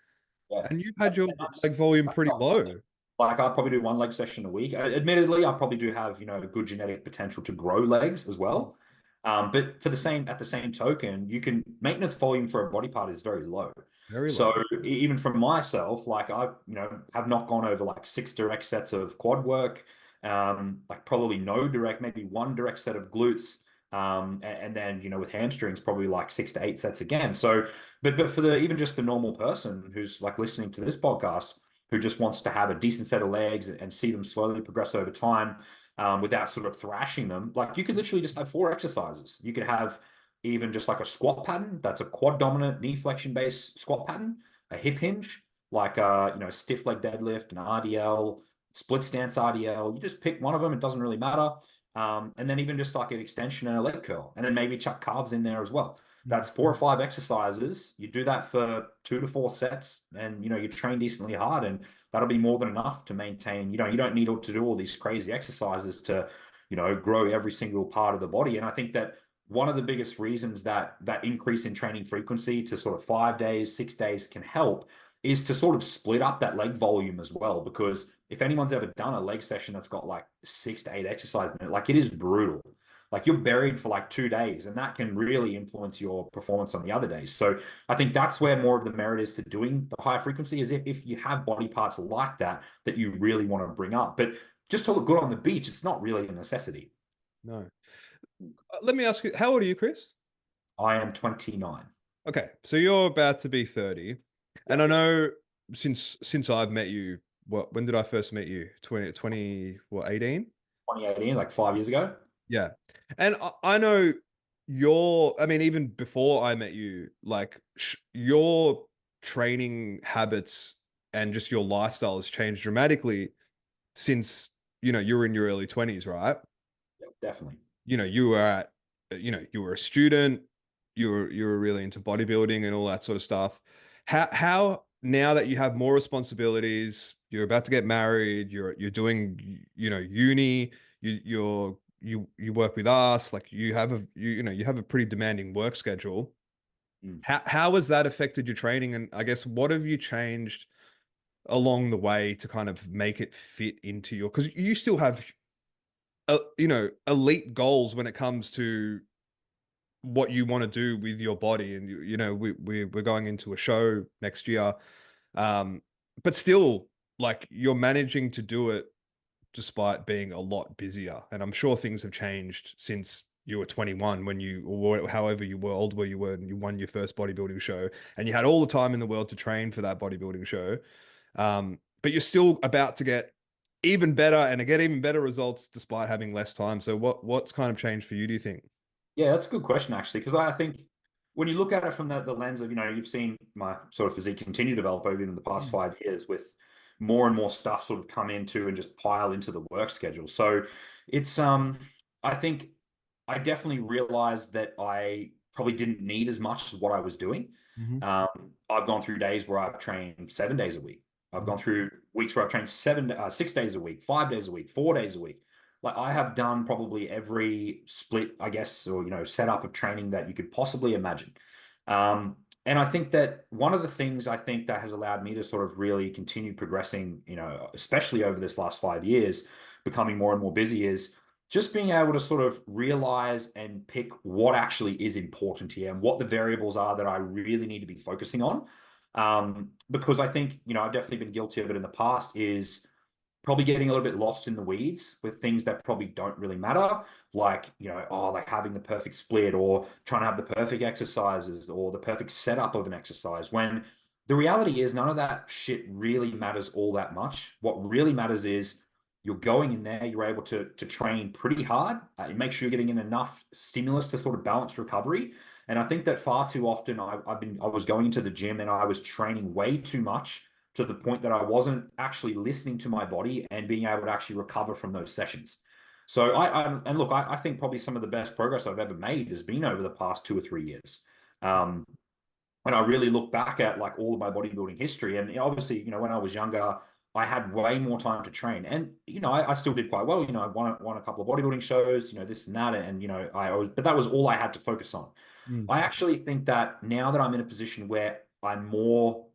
Yeah. and you've had your And leg volume that's pretty not low. something. Like I probably do 1 leg session a week. Admittedly, I probably do have, a good genetic potential to grow legs as well. But at the same token, you can maintenance volume for a body part is very low. Very So low. even for myself, like I, have not gone over like 6 direct sets of quad work, like probably no direct, maybe 1 direct set of glutes. And then, with hamstrings, probably like 6 to 8 sets again. So, but for even just the normal person who's like listening to this podcast, who just wants to have a decent set of legs and see them slowly progress over time, without sort of thrashing them, like you could literally just have 4 exercises. You could have even just like a squat pattern that's a quad dominant knee flexion based squat pattern, a hip hinge, like stiff leg deadlift, an RDL, split stance RDL. You just pick one of them, it doesn't really matter. And then even just like an extension and a leg curl, and then maybe chuck calves in there as well. That's 4 or 5 exercises. You do that for 2 to 4 sets, and you train decently hard, and that'll be more than enough to maintain. You don't need to do all these crazy exercises to, grow every single part of the body. And I think that one of the biggest reasons that increase in training frequency to sort of 5 days, 6 days can help is to sort of split up that leg volume as well. Because if anyone's ever done a leg session that's got like 6 to 8 exercises in it, like it is brutal. Like you're buried for like 2 days, and that can really influence your performance on the other days. So I think that's where more of the merit is to doing the high frequency, is if you have body parts like that you really want to bring up. But just to look good on the beach, it's not really a necessity. No. Let me ask you, how old are you, Chris? I am 29. Okay, so you're about to be 30. And I know since I've met you, when did I first meet you? 20 what, 18? 2018, like 5 years ago. Yeah. And I know I mean, even before I met you, like your training habits and just your lifestyle has changed dramatically since, you were in your early 20s, right? Yeah, definitely. You were you were a student, you were really into bodybuilding and all that sort of stuff. How now that you have more responsibilities, you're about to get married, you're doing, uni, you work with us, like you have you have a pretty demanding work schedule. How has that affected your training? And I guess what have you changed along the way to kind of make it fit into because you still have elite goals when it comes to what you want to do with your body. And we're going into a show next year, but still, like, you're managing to do it despite being a lot busier. And I'm sure things have changed since you were 21, or however old were you were, and you won your first bodybuilding show, and you had all the time in the world to train for that bodybuilding show. But you're still about to get even better and get even better results despite having less time. So what's kind of changed for you, do you think? Yeah, that's a good question, actually, because I think when you look at it from the lens of, you've seen my sort of physique continue to develop over in the past 5 years, with more and more stuff sort of come into and just pile into the work schedule. So it's, I think I definitely realized that I probably didn't need as much as what I was doing. Mhm. I've gone through days where I've trained 7 days a week. I've gone through weeks where I've trained 6 days a week, 5 days a week, 4 days a week. Like, I have done probably every split, I guess, or setup of training that you could possibly imagine. And I think that one of the things I think that has allowed me to sort of really continue progressing, especially over this last 5 years, becoming more and more busy, is just being able to sort of realize and pick what actually is important here and what the variables are that I really need to be focusing on. Because I think, I've definitely been guilty of it in the past, is probably getting a little bit lost in the weeds with things that probably don't really matter, like, like having the perfect split, or trying to have the perfect exercises or the perfect setup of an exercise, when the reality is none of that shit really matters all that much. What really matters is you're going in there, you're able to train pretty hard, you make sure you're getting in enough stimulus to sort of balance recovery. And I think that far too often I was going into the gym and I was training way too much, to the point that I wasn't actually listening to my body and being able to actually recover from those sessions. So I think probably some of the best progress I've ever made has been over the past 2 or 3 years. And I really look back at like all of my bodybuilding history, and obviously, when I was younger, I had way more time to train, and I still did quite well. I won a couple of bodybuilding shows, this and that, and but that was all I had to focus on. Mm. I actually think that now that I'm in a position where I'm more,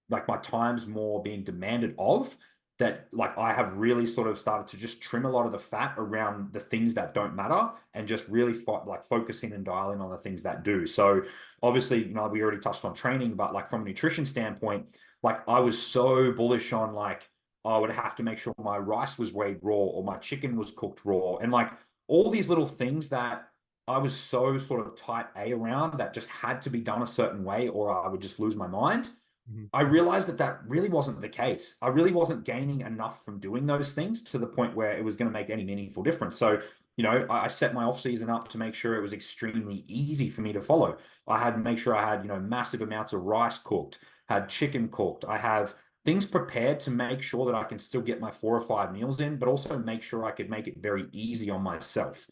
like, my time's more being demanded of, that, like, I have really sort of started to just trim a lot of the fat around the things that don't matter, and just really focus in and dial in on the things that do. So obviously, we already touched on training, but like from a nutrition standpoint, like, I was so bullish on, like, I would have to make sure my rice was weighed raw or my chicken was cooked raw, and like all these little things that I was so sort of type A around, that just had to be done a certain way or I would just lose my mind. Mhm. I realized that that really wasn't the case. I really wasn't gaining enough from doing those things to the point where it was going to make any meaningful difference. So, I set my off season up to make sure it was extremely easy for me to follow. I had to make sure I had, massive amounts of rice cooked, had chicken cooked. I have things prepared to make sure that I can still get my 4 or 5 meals in, but also make sure I could make it very easy on myself.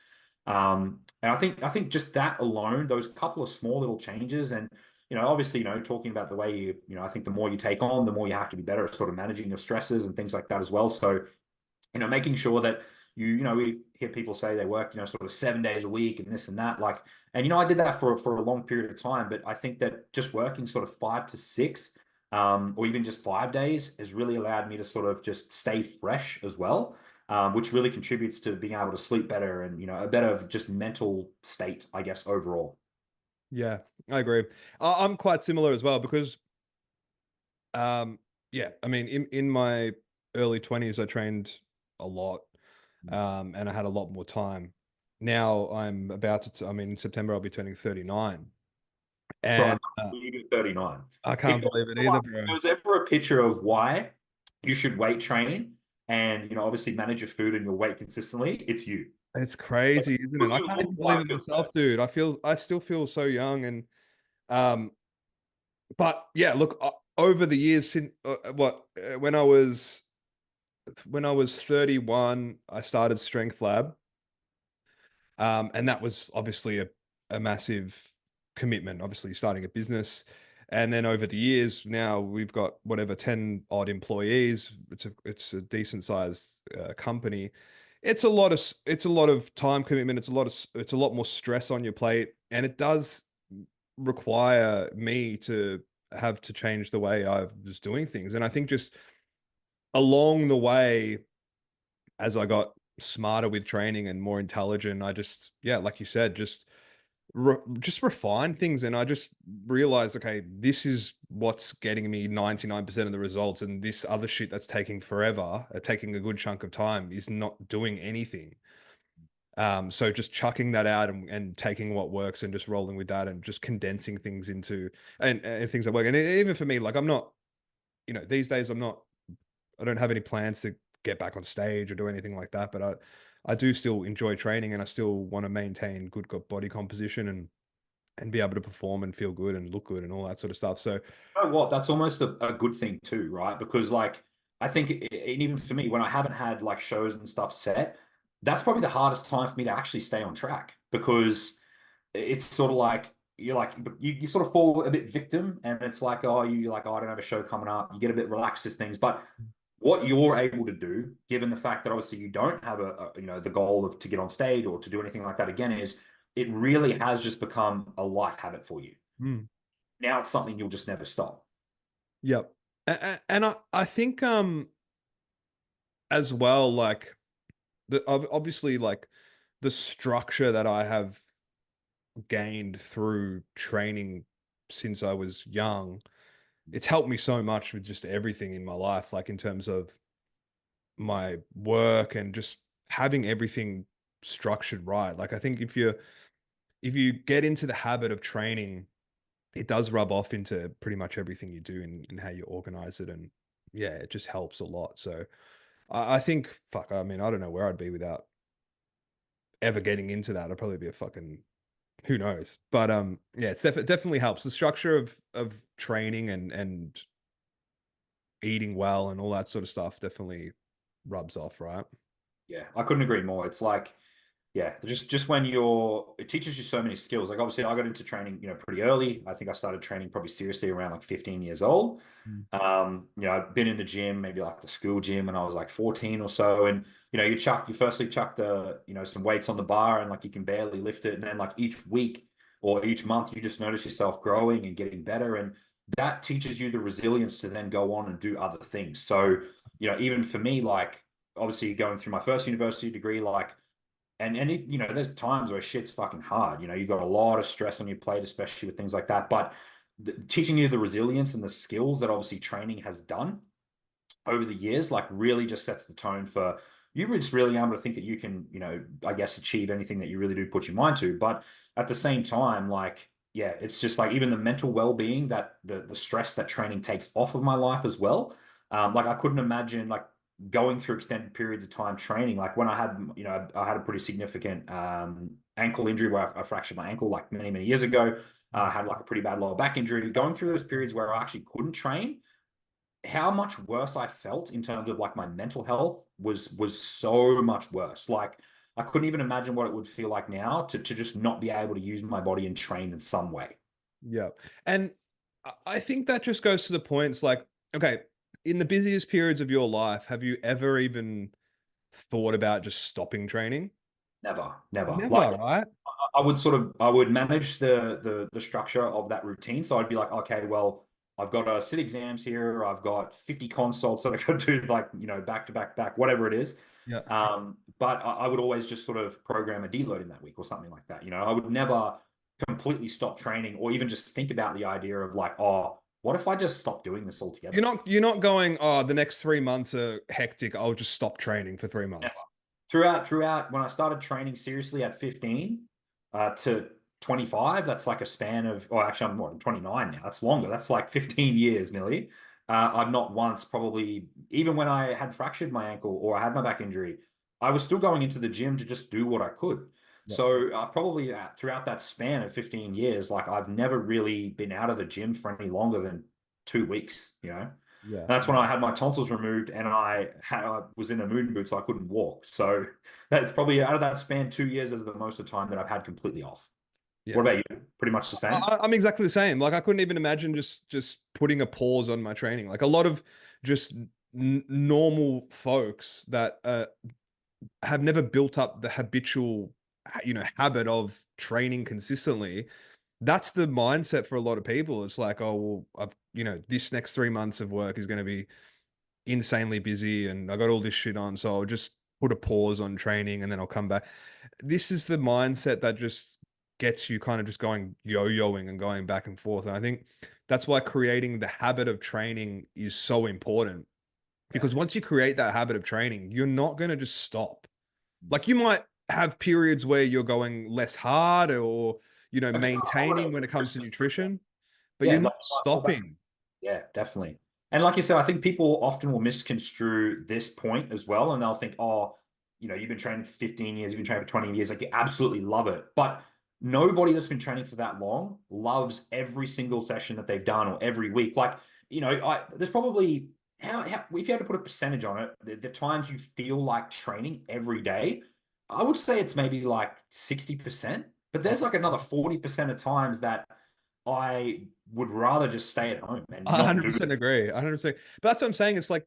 And I think just that alone, those couple of small little changes, and obviously, talking about the way I think the more you take on, the more you have to be better at sort of managing your stresses and things like that as well. So, making sure that we hear people say they work, sort of 7 days a week and this and that, like, and I did that for a long period of time, but I think that just working sort of 5 to 6, or even just 5 days, has really allowed me to sort of just stay fresh as well. Which really contributes to being able to sleep better and, a better just mental state, I guess, overall. Yeah, I agree. I'm quite similar as well because, um, yeah, I mean, in my early 20s, I trained a lot, and I had a lot more time. Now I'm about to, I mean, in September, I'll be turning 39, Bro, I and can't believe you're 39. I If can't believe it either, bro. there was ever a picture of why you should weight train and, obviously manage your food and your weight consistently, it's you. It's crazy, isn't it? What I you can't look even believe like it as myself, well. dude. I still feel so young, and um, but yeah, look, over the years since when I was 31, I started StrengthLab. And that was obviously a massive commitment, obviously starting a business. And then over the years, now we've got whatever 10 odd employees. It's a decent sized company. It's a lot of time commitment. It's a lot more stress on your plate, and it does require me to have to change the way I was doing things. And I think just along the way, as I got smarter with training and more intelligent. I just, yeah, like you said, just refine things. And I just realized, okay, this is what's getting me 99% of the results. And this other shit that's taking forever, taking a good chunk of time is not doing anything. So just chucking that out and taking what works and just rolling with that and just condensing things into and things that work. And even for me, like I'm not, these days I don't have any plans to get back on stage or do anything like that, but I do still enjoy training and I still want to maintain good body composition and be able to perform and feel good and look good and all that sort of stuff. So, You know what? That's almost a good thing too, right? Because like I think even for me, when I haven't had like shows and stuff set, that's probably the hardest time for me to actually stay on track because it's sort of like you sort of fall a bit victim, and it's like, oh, you're like, oh, I don't have a show coming up. You get a bit relaxed with things, but what you're able to do, given the fact that obviously you don't have the goal of to get on stage or to do anything like that again, is it really has just become a life habit for you. mm, Now it's something you'll just never stop. yep. And I think, as well, like obviously like the structure that I have gained through training since I was young, it's helped me so much with just everything in my life, like in terms of my work and just having everything structured right. Like I think if you get into the habit of training, it does rub off into pretty much everything you do and how you organize it. And yeah, it just helps a lot. So I think, fuck, I mean, I don't know where I'd be without ever getting into that. I'd probably be a fucking, who knows? But yeah, it definitely helps. The structure of training and eating well and all that sort of stuff definitely rubs off, right? Yeah, I couldn't agree more. It's like, yeah, just when it teaches you so many skills. Like obviously I got into training, pretty early. I think I started training probably seriously around like 15 years old. Mm. I've been in the gym, maybe like the school gym when I was like 14 or so. And, you firstly chuck some weights on the bar and like you can barely lift it. And then like each week or each month, you just notice yourself growing and getting better. And that teaches you the resilience to then go on and do other things. So, even for me, like obviously going through my first university degree, like, there's times where shit's fucking hard. You've got a lot of stress on your plate, especially with things like that. But teaching you the resilience and the skills that obviously training has done over the years, like really just sets the tone for you just really able to think that you can, I guess achieve anything that you really do put your mind to. But at the same time, like, yeah, it's just like even the mental well-being that the stress that training takes off of my life as well. Like I couldn't imagine like going through extended periods of time training. Like when I had a pretty significant ankle injury where I fractured my ankle like many, many years ago. I had like a pretty bad lower back injury. Going through those periods where I actually couldn't train, how much worse I felt in terms of like my mental health was so much worse. Like I couldn't even imagine what it would feel like now to just not be able to use my body and train in some way. Yeah. And I think that just goes to the point. It's like, okay, in the busiest periods of your life, have you ever even thought about just stopping training? Never, never. Like Never, right? I would manage the structure of that routine. So I'd be like, okay, well, I've got to sit exams here. I've got 50 consults that I got to do like, back to back, whatever it is. Yeah. But I would always just sort of program a deload in that week or something like that. I would never completely stop training or even just think about the idea of like, oh, what if I just stop doing this altogether? You're not going, oh, the next 3 months are hectic. I'll just stop training for three Never. months. Throughout when I started training seriously at 15 to 25, that's like a span of, oh, actually I'm more than 29 now. That's longer. That's like 15 years nearly. I've not once probably, even when I had fractured my ankle or I had my back injury, I was still going into the gym to just do what I could. Yeah. So probably throughout that span of 15 years, like I've never really been out of the gym for any longer than 2 weeks. Yeah. That's when I had my tonsils removed and I was in a moon boot, so I couldn't walk. So that's probably out of that span, 2 years is the most of the time that I've had completely off. Yeah. What about you? Pretty much the same? I'm exactly the same. Like I couldn't even imagine just putting a pause on my training. Like a lot of just normal folks that have never built up the habitual, habit of training consistently. That's the mindset for a lot of people. It's like, oh, well, this next 3 months of work is going to be insanely busy and I got all this shit on. So I'll just put a pause on training and then I'll come back. This is the mindset that just gets you kind of just going yo-yoing and going back and forth. And I think that's why creating the habit of training is so important. Because once you create that habit of training, you're not going to just stop. Like you might have periods where you're going less hard or, Like, maintaining when it comes to nutrition, but yeah, you're like, not stopping. yeah, definitely. And like you said, I think people often will misconstrue this point as well. And they'll think, oh, you've been training for 15 years, you've been training for 20 years, like you absolutely love it. But nobody that's been training for that long loves every single session that they've done or every week. Like, there's probably how if you had to put a percentage on it, the times you feel like training every day, I would say it's maybe like 60%. But there's like another 40% of times that I would rather just stay at home and I not do 100% agree. 100%. But that's what I'm saying. It's like,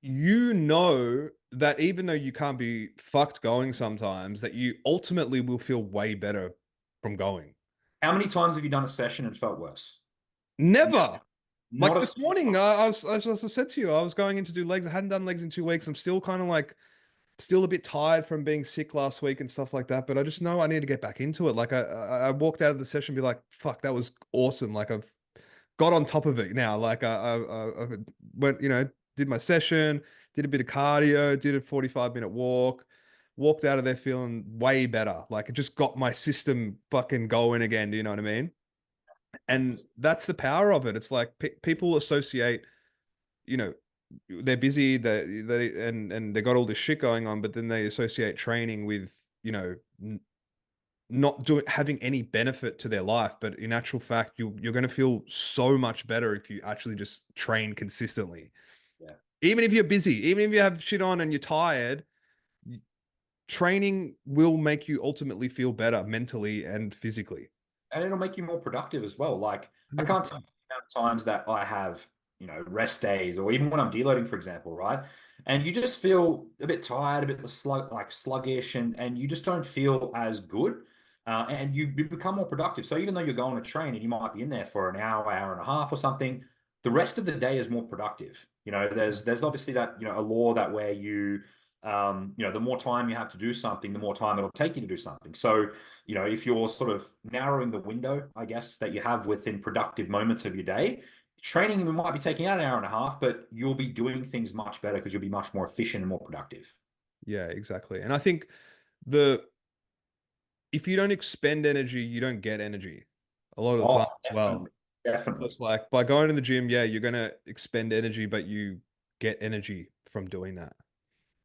that even though you can't be fucked going sometimes, that you ultimately will feel way better from going. How many times have you done a session and felt worse? Never. Not Like a this morning, as I said to you, I was going in to do legs. I hadn't done legs in 2 weeks. I'm still kind of like, still a bit tired from being sick last week and stuff like that. But I just know I need to get back into it. Like I walked out of the session, and be like, fuck, that was awesome. Like I've got on top of it now. Like I went, did my session, did a bit of cardio, did a 45-minute walk, walked out of there feeling way better. Like it just got my system fucking going again. Do you know what I mean? And that's the power of it. It's like people associate, you know, they're busy, and they got all this shit going on, but then they associate training with, not doing having any benefit to their life. But in actual fact, you're going to feel so much better if you actually just train consistently. Yeah. Even if you're busy, even if you have shit on and you're tired, training will make you ultimately feel better mentally and physically. And it'll make you more productive as well. Like I can't tell 100%. you the amount of times that I have, rest days or even when I'm deloading, for example, right? And you just feel a bit tired, a bit sluggish, and you just don't feel as good. And you become more productive. So even though you're going to train and you might be in there for an hour, hour and a half or something, the rest of the day is more productive. There's obviously that, a law that where the more time you have to do something, the more time it'll take you to do something. So, if you're sort of narrowing the window, I guess, that you have within productive moments of your day, training might be taking out an hour and a half, but you'll be doing things much better because you'll be much more efficient and more productive. Yeah, exactly. And I think the if you don't expend energy, you don't get energy a lot of the Oh, time as well. definitely. So Definitely. it's like by going to the gym, yeah, you're gonna expend energy, but you get energy from doing that.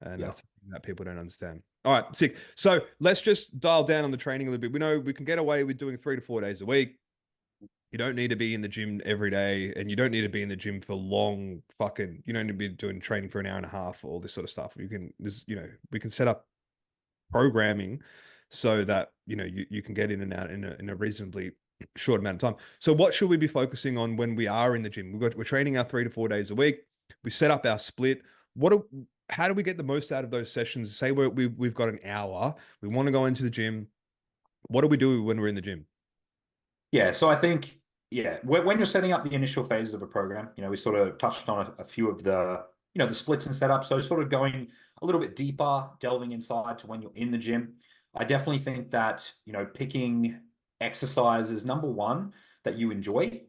And Yeah. that's something that people don't understand. All right, sick. So let's just dial down on the training a little bit. We know we can get away with doing 3 to 4 days a week. You don't need to be in the gym every day, and you don't need to be in the gym for long fucking, you don't need to be doing training for an hour and a half, all this sort of stuff. We can set up programming so that, you can get in and out in a reasonably short amount of time. So what should we be focusing on when we are in the gym? We're training our 3 to 4 days a week. We set up our split. How do we get the most out of those sessions? Say we've got an hour. We want to go into the gym. What do we do when we're in the gym? Yeah. So I think, yeah, when you're setting up the initial phases of a program, we sort of touched on a few of the splits and setup. So sort of going a little bit deeper, delving inside to when you're in the gym. I definitely think that, picking exercises, number one, that you enjoy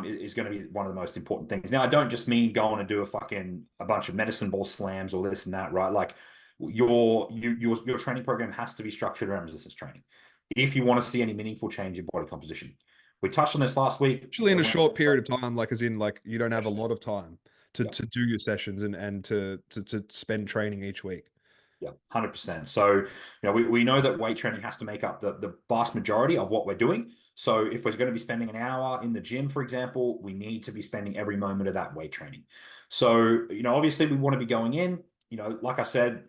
is going to be one of the most important things. Now, I don't just mean going and do a bunch of medicine ball slams or this and that, right? Like your training program has to be structured around resistance training if you want to see any meaningful change in body composition. We touched on this last week. Actually, in a short period of time, like as in like you don't have a lot of time to Yeah. to do your sessions and to spend training each week. Yeah, 100%. So, we know that weight training has to make up the vast majority of what we're doing. So if we're going to be spending an hour in the gym, for example, we need to be spending every moment of that weight training. So, obviously we want to be going in, like I said,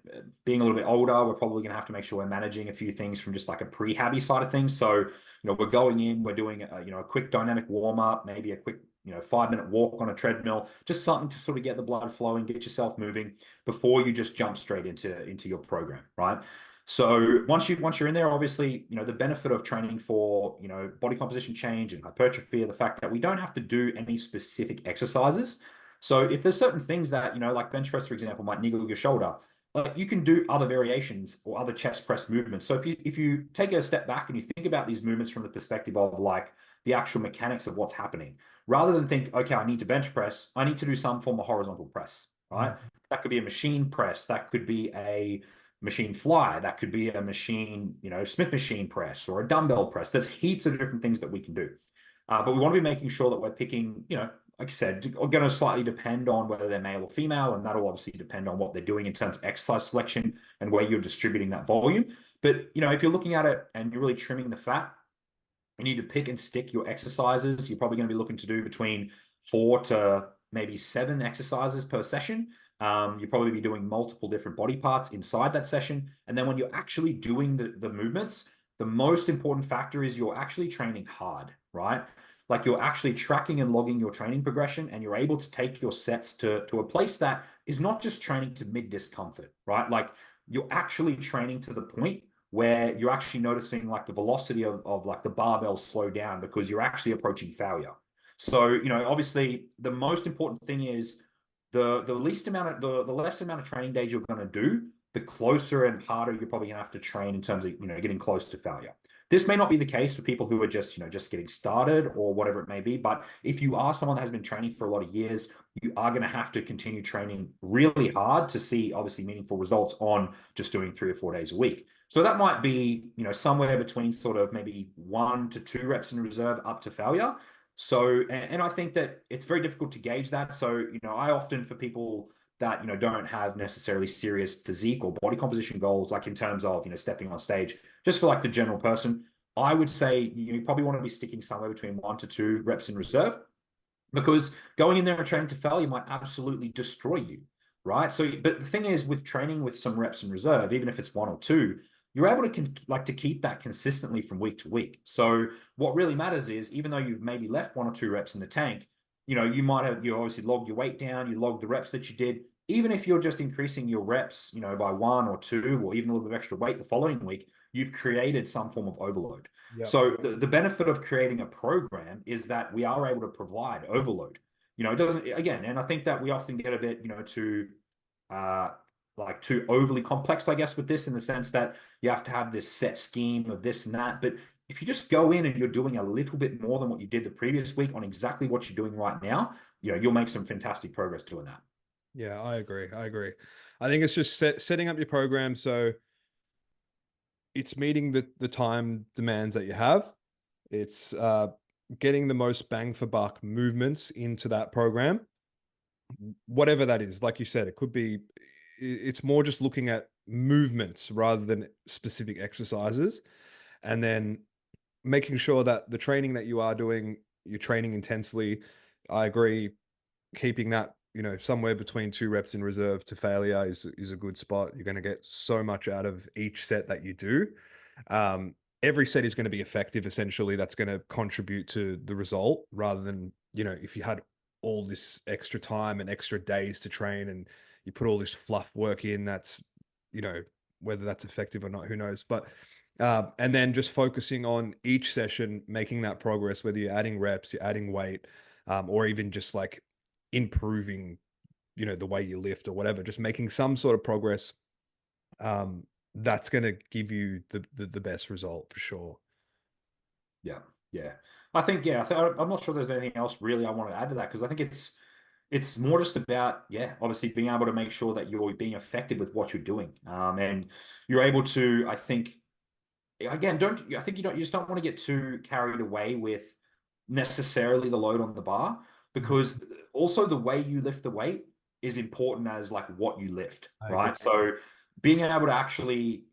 being a little bit older, we're probably going to have to make sure we're managing a few things from just like a pre-habby side of things. So, we're going in, we're doing a quick dynamic warm up, maybe a quick 5-minute walk on a treadmill, just something to sort of get the blood flowing, get yourself moving before you just jump straight into your program, right? So once you're in there, obviously, the benefit of training for, body composition change and hypertrophy are the fact that we don't have to do any specific exercises. So if there's certain things that, like bench press, for example, might niggle your shoulder, like you can do other variations or other chest press movements. So if you take a step back and you think about these movements from the perspective of like the actual mechanics of what's happening, rather than think, okay, I need to bench press, I need to do some form of horizontal press, right? Mm-hmm. That could be a machine press, that could be a machine fly, that could be a machine, Smith machine press or a dumbbell press. There's heaps of different things that we can do. But we want to be making sure that we're picking, like I said, going to slightly depend on whether they're male or female, and that'll obviously depend on what they're doing in terms of exercise selection and where you're distributing that volume. But, if you're looking at it and you're really trimming the fat, you need to pick and stick your exercises. You're probably going to be looking to do between 4 to maybe 7 exercises per session. You'll probably be doing multiple different body parts inside that session. And then when you're actually doing the movements, the most important factor is you're actually training hard, right? Like you're actually tracking and logging your training progression, and you're able to take your sets to a place that is not just training to mid discomfort, right? Like you're actually training to the point where you're actually noticing like the velocity of like the barbell slow down because you're actually approaching failure. So, obviously the most important thing is the less amount of training days you're going to do, the closer and harder you're probably going to have to train in terms of, getting close to failure. This may not be the case for people who are just, just getting started or whatever it may be. But if you are someone that has been training for a lot of years, you are going to have to continue training really hard to see obviously meaningful results on just doing 3 or 4 days a week. So that might be, somewhere between sort of maybe 1 to 2 reps in reserve up to failure. So, and I think that it's very difficult to gauge that. So, I often, for people that, don't have necessarily serious physique or body composition goals, like in terms of, stepping on stage, just for like the general person, I would say you probably want to be sticking somewhere between 1 to 2 reps in reserve, because going in there and training to failure might absolutely destroy you, right? So, but the thing is, with training with some reps in reserve, even if it's 1 or 2, you're able to keep that consistently from week to week. So what really matters is, even though you've maybe left 1 or 2 reps in the tank, you obviously logged your weight down, you logged the reps that you did. Even if you're just increasing your reps, by 1 or 2, or even a little bit of extra weight the following week, you've created some form of overload. Yep. So the benefit of creating a program is that we are able to provide overload. It doesn't, again, and I think that we often get a bit, too overly complex, I guess, with this, in the sense that you have to have this set scheme of this and that. But if you just go in and you're doing a little bit more than what you did the previous week on exactly what you're doing right now, you'll make some fantastic progress doing that. Yeah, I agree. I think it's just setting up your program so it's meeting the time demands that you have. It's getting the most bang for buck movements into that program, whatever that is. Like you said, it could be, it's more just looking at movements rather than specific exercises, and then making sure that the training that you are doing, you're training intensely. I agree. Keeping that, somewhere between 2 reps in reserve to failure is a good spot. You're going to get so much out of each set that you do. Every set is going to be effective. Essentially, that's going to contribute to the result, rather than, if you had all this extra time and extra days to train and you put all this fluff work in, that's, whether that's effective or not, who knows. But and then just focusing on each session, making that progress, whether you're adding reps, you're adding weight, or even just like improving, the way you lift or whatever, just making some sort of progress. That's going to give you the best result for sure. Yeah. I think, I'm not sure there's anything else really I want to add to that, because I think it's more just about, obviously being able to make sure that you're being effective with what you're doing. And you're able to, I think, again, you just don't want to get too carried away with necessarily the load on the bar, because also the way you lift the weight is important as like what you lift, right? So being able to actually,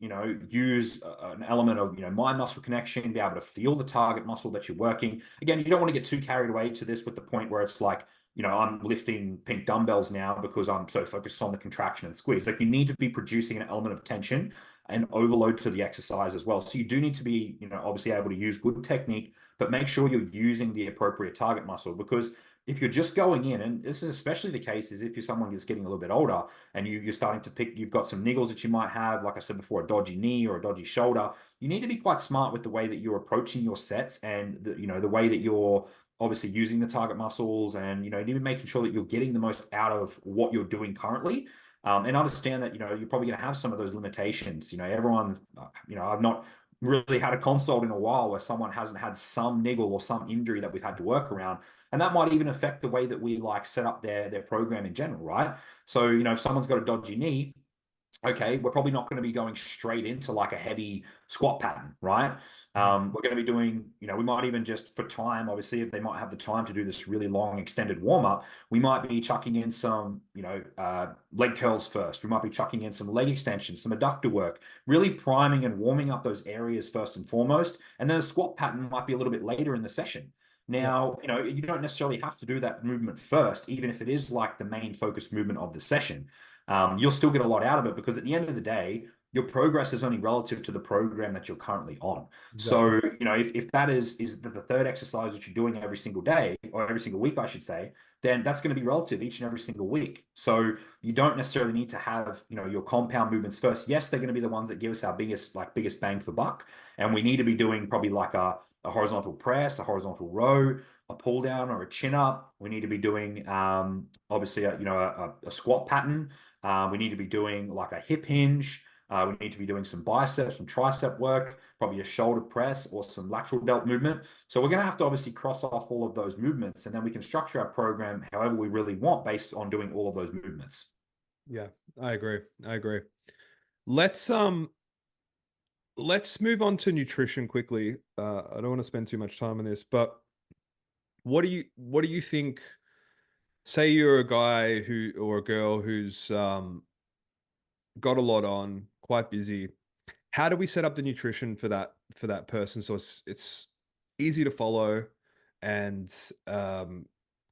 use an element of, mind muscle connection, be able to feel the target muscle that you're working. Again, you don't want to get too carried away to this with the point where it's like, I'm lifting pink dumbbells now because I'm so focused on the contraction and squeeze. Like, you need to be producing an element of tension and overload to the exercise as well. So you do need to be, obviously able to use good technique, but make sure you're using the appropriate target muscle. Because if you're just going in, and this is especially the case is if you're someone who's getting a little bit older and you're starting to pick, you've got some niggles that you might have, like I said before, a dodgy knee or a dodgy shoulder, you need to be quite smart with the way that you're approaching your sets, and the way that you're obviously using the target muscles, and even making sure that you're getting the most out of what you're doing currently. and understand that, you're probably going to have some of those limitations. Everyone, I've not really had a consult in a while where someone hasn't had some niggle or some injury that we've had to work around. And that might even affect the way that we like set up their program in general, right? So, if someone's got a dodgy knee, okay, we're probably not going to be going straight into like a heavy squat pattern, right? We're going to be doing, we might even just for time, obviously, if they might have the time to do this really long extended warm up, we might be chucking in some, leg curls first. We might be chucking in some leg extensions, some adductor work, really priming and warming up those areas first and foremost. And then the squat pattern might be a little bit later in the session. Now, you don't necessarily have to do that movement first, even if it is like the main focus movement of the session. You'll still get a lot out of it because at the end of the day, your progress is only relative to the program that you're currently on. Exactly. So, if that is the third exercise that you're doing every single day or every single week, I should say, then that's going to be relative each and every single week. So you don't necessarily need to have, your compound movements first. Yes, they're going to be the ones that give us our biggest bang for buck. And we need to be doing probably like a horizontal press, a horizontal row, a pull down or a chin up. We need to be doing, obviously, a squat pattern. We need to be doing like a hip hinge. We need to be doing some biceps, some tricep work, probably a shoulder press or some lateral delt movement. So we're going to have to obviously cross off all of those movements, and then we can structure our program however we really want based on doing all of those movements. Yeah, I agree. Let's move on to nutrition quickly. I don't want to spend too much time on this, but what do you think? Say you're a guy or a girl who's got a lot on, quite busy. How do we set up the nutrition for that person so it's easy to follow and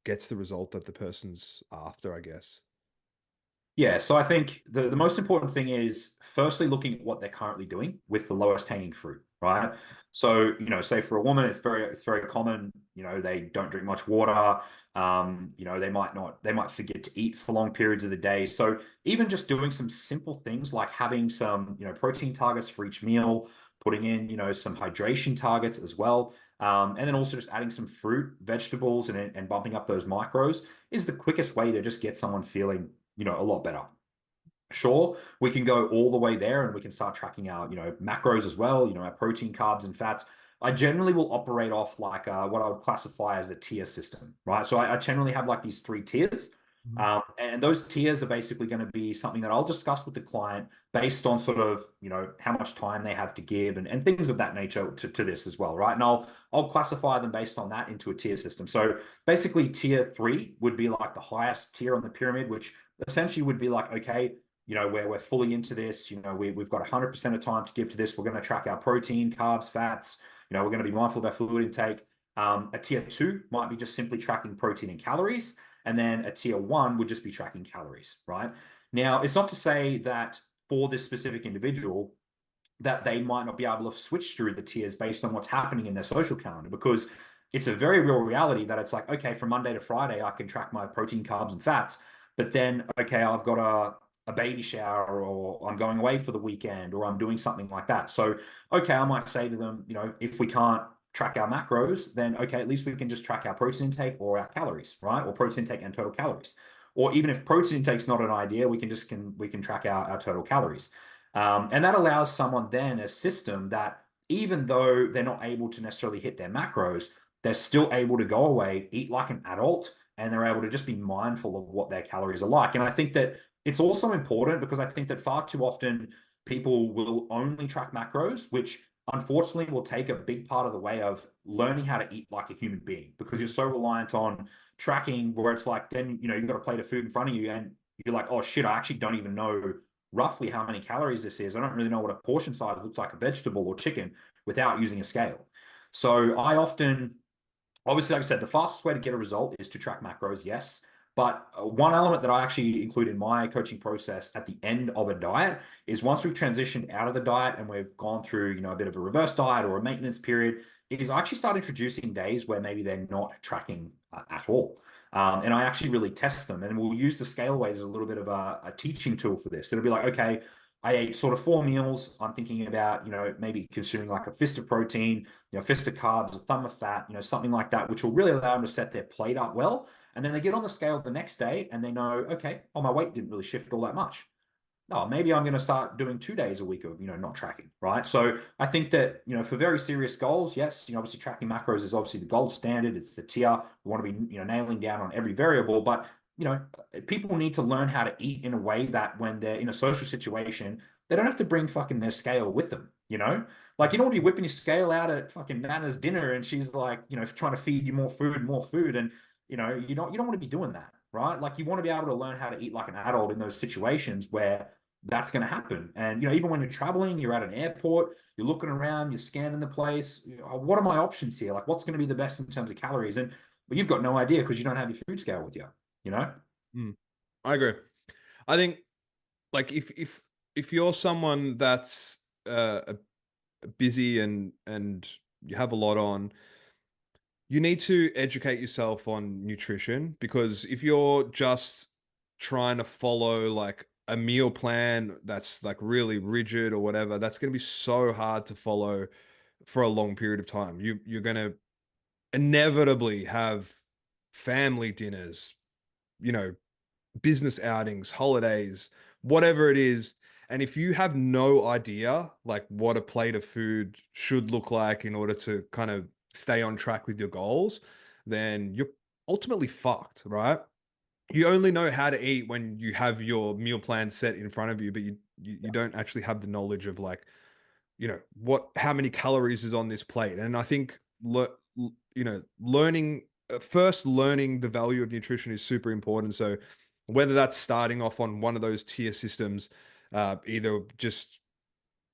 gets the result that the person's after, I guess? Yeah, so I think the most important thing is firstly looking at what they're currently doing with the lowest hanging fruit, right? So, say for a woman, it's very common, they don't drink much water, they might forget to eat for long periods of the day. So even just doing some simple things like having some, protein targets for each meal, putting in, some hydration targets as well. And then also just adding some fruit, vegetables, and bumping up those macros is the quickest way to just get someone feeling a lot better. Sure, we can go all the way there and we can start tracking our, macros as well, our protein, carbs, and fats. I generally will operate off like what I would classify as a tier system, right? So I generally have like these 3 tiers. And those tiers are basically going to be something that I'll discuss with the client based on sort of, how much time they have to give and things of that nature to this as well, right? And I'll classify them based on that into a tier system. So basically tier 3 would be like the highest tier on the pyramid, which essentially would be like, okay, we're fully into this, we've got 100% of time to give to this. We're going to track our protein, carbs, fats, we're going to be mindful of our fluid intake. A tier 2 might be just simply tracking protein and calories. And then a tier 1 would just be tracking calories, right? Now, it's not to say that for this specific individual that they might not be able to switch through the tiers based on what's happening in their social calendar, because it's a very real reality that it's like, okay, from Monday to Friday, I can track my protein, carbs, and fats. But then, okay, I've got a baby shower, or I'm going away for the weekend, or I'm doing something like that. So, okay, I might say to them, if we can't track our macros, then okay, at least we can just track our protein intake or our calories, right? Or protein intake and total calories. Or even if protein intake's not an idea, we can track our total calories. And that allows someone then a system that even though they're not able to necessarily hit their macros, they're still able to go away, eat like an adult, and they're able to just be mindful of what their calories are like. And I think that it's also important because I think that far too often people will only track macros, which unfortunately will take a big part of the way of learning how to eat like a human being, because you're so reliant on tracking where it's like, then, you've got a plate of food in front of you and you're like, oh shit, I actually don't even know roughly how many calories this is. I don't really know what a portion size looks like, a vegetable or chicken, without using a scale. So I often, obviously, like I said, the fastest way to get a result is to track macros, yes. But one element that I actually include in my coaching process at the end of a diet is once we've transitioned out of the diet and we've gone through, a bit of a reverse diet or a maintenance period, is I actually start introducing days where maybe they're not tracking at all. And I actually really test them, and we'll use the scale weight as a little bit of a teaching tool for this. It'll be like, okay, I ate sort of 4 meals. I'm thinking about, maybe consuming like a fist of protein, a fist of carbs, a thumb of fat, something like that, which will really allow them to set their plate up well. And then they get on the scale the next day and they know, okay, oh, my weight didn't really shift all that much. Oh, maybe I'm going to start doing 2 days a week of, not tracking, right? So I think that, for very serious goals, yes, obviously tracking macros is obviously the gold standard. It's the tier. We want to be, nailing down on every variable, but, people need to learn how to eat in a way that when they're in a social situation, they don't have to bring fucking their scale with them, Like, you don't want to be whipping your scale out at fucking Nana's dinner and she's like, trying to feed you more food. And, you don't want to be doing that, right? Like, you want to be able to learn how to eat like an adult in those situations where that's going to happen. And, even when you're traveling, you're at an airport, you're looking around, you're scanning the place. What are my options here? Like, what's going to be the best in terms of calories? And but you've got no idea because you don't have your food scale with you, I agree. I think like if you're someone that's busy and you have a lot on, you need to educate yourself on nutrition, because if you're just trying to follow like a meal plan that's like really rigid or whatever, that's going to be so hard to follow for a long period of time. You're going to inevitably have family dinners, you know, business outings, holidays, whatever it is. And if you have no idea like what a plate of food should look like in order to kind of stay on track with your goals, then you're ultimately fucked, right? You only know how to eat when you have your meal plan set in front of you, but you don't actually have the knowledge of like, how many calories is on this plate. And I think learning first learning the value of nutrition is super important. So whether that's starting off on one of those tier systems, either just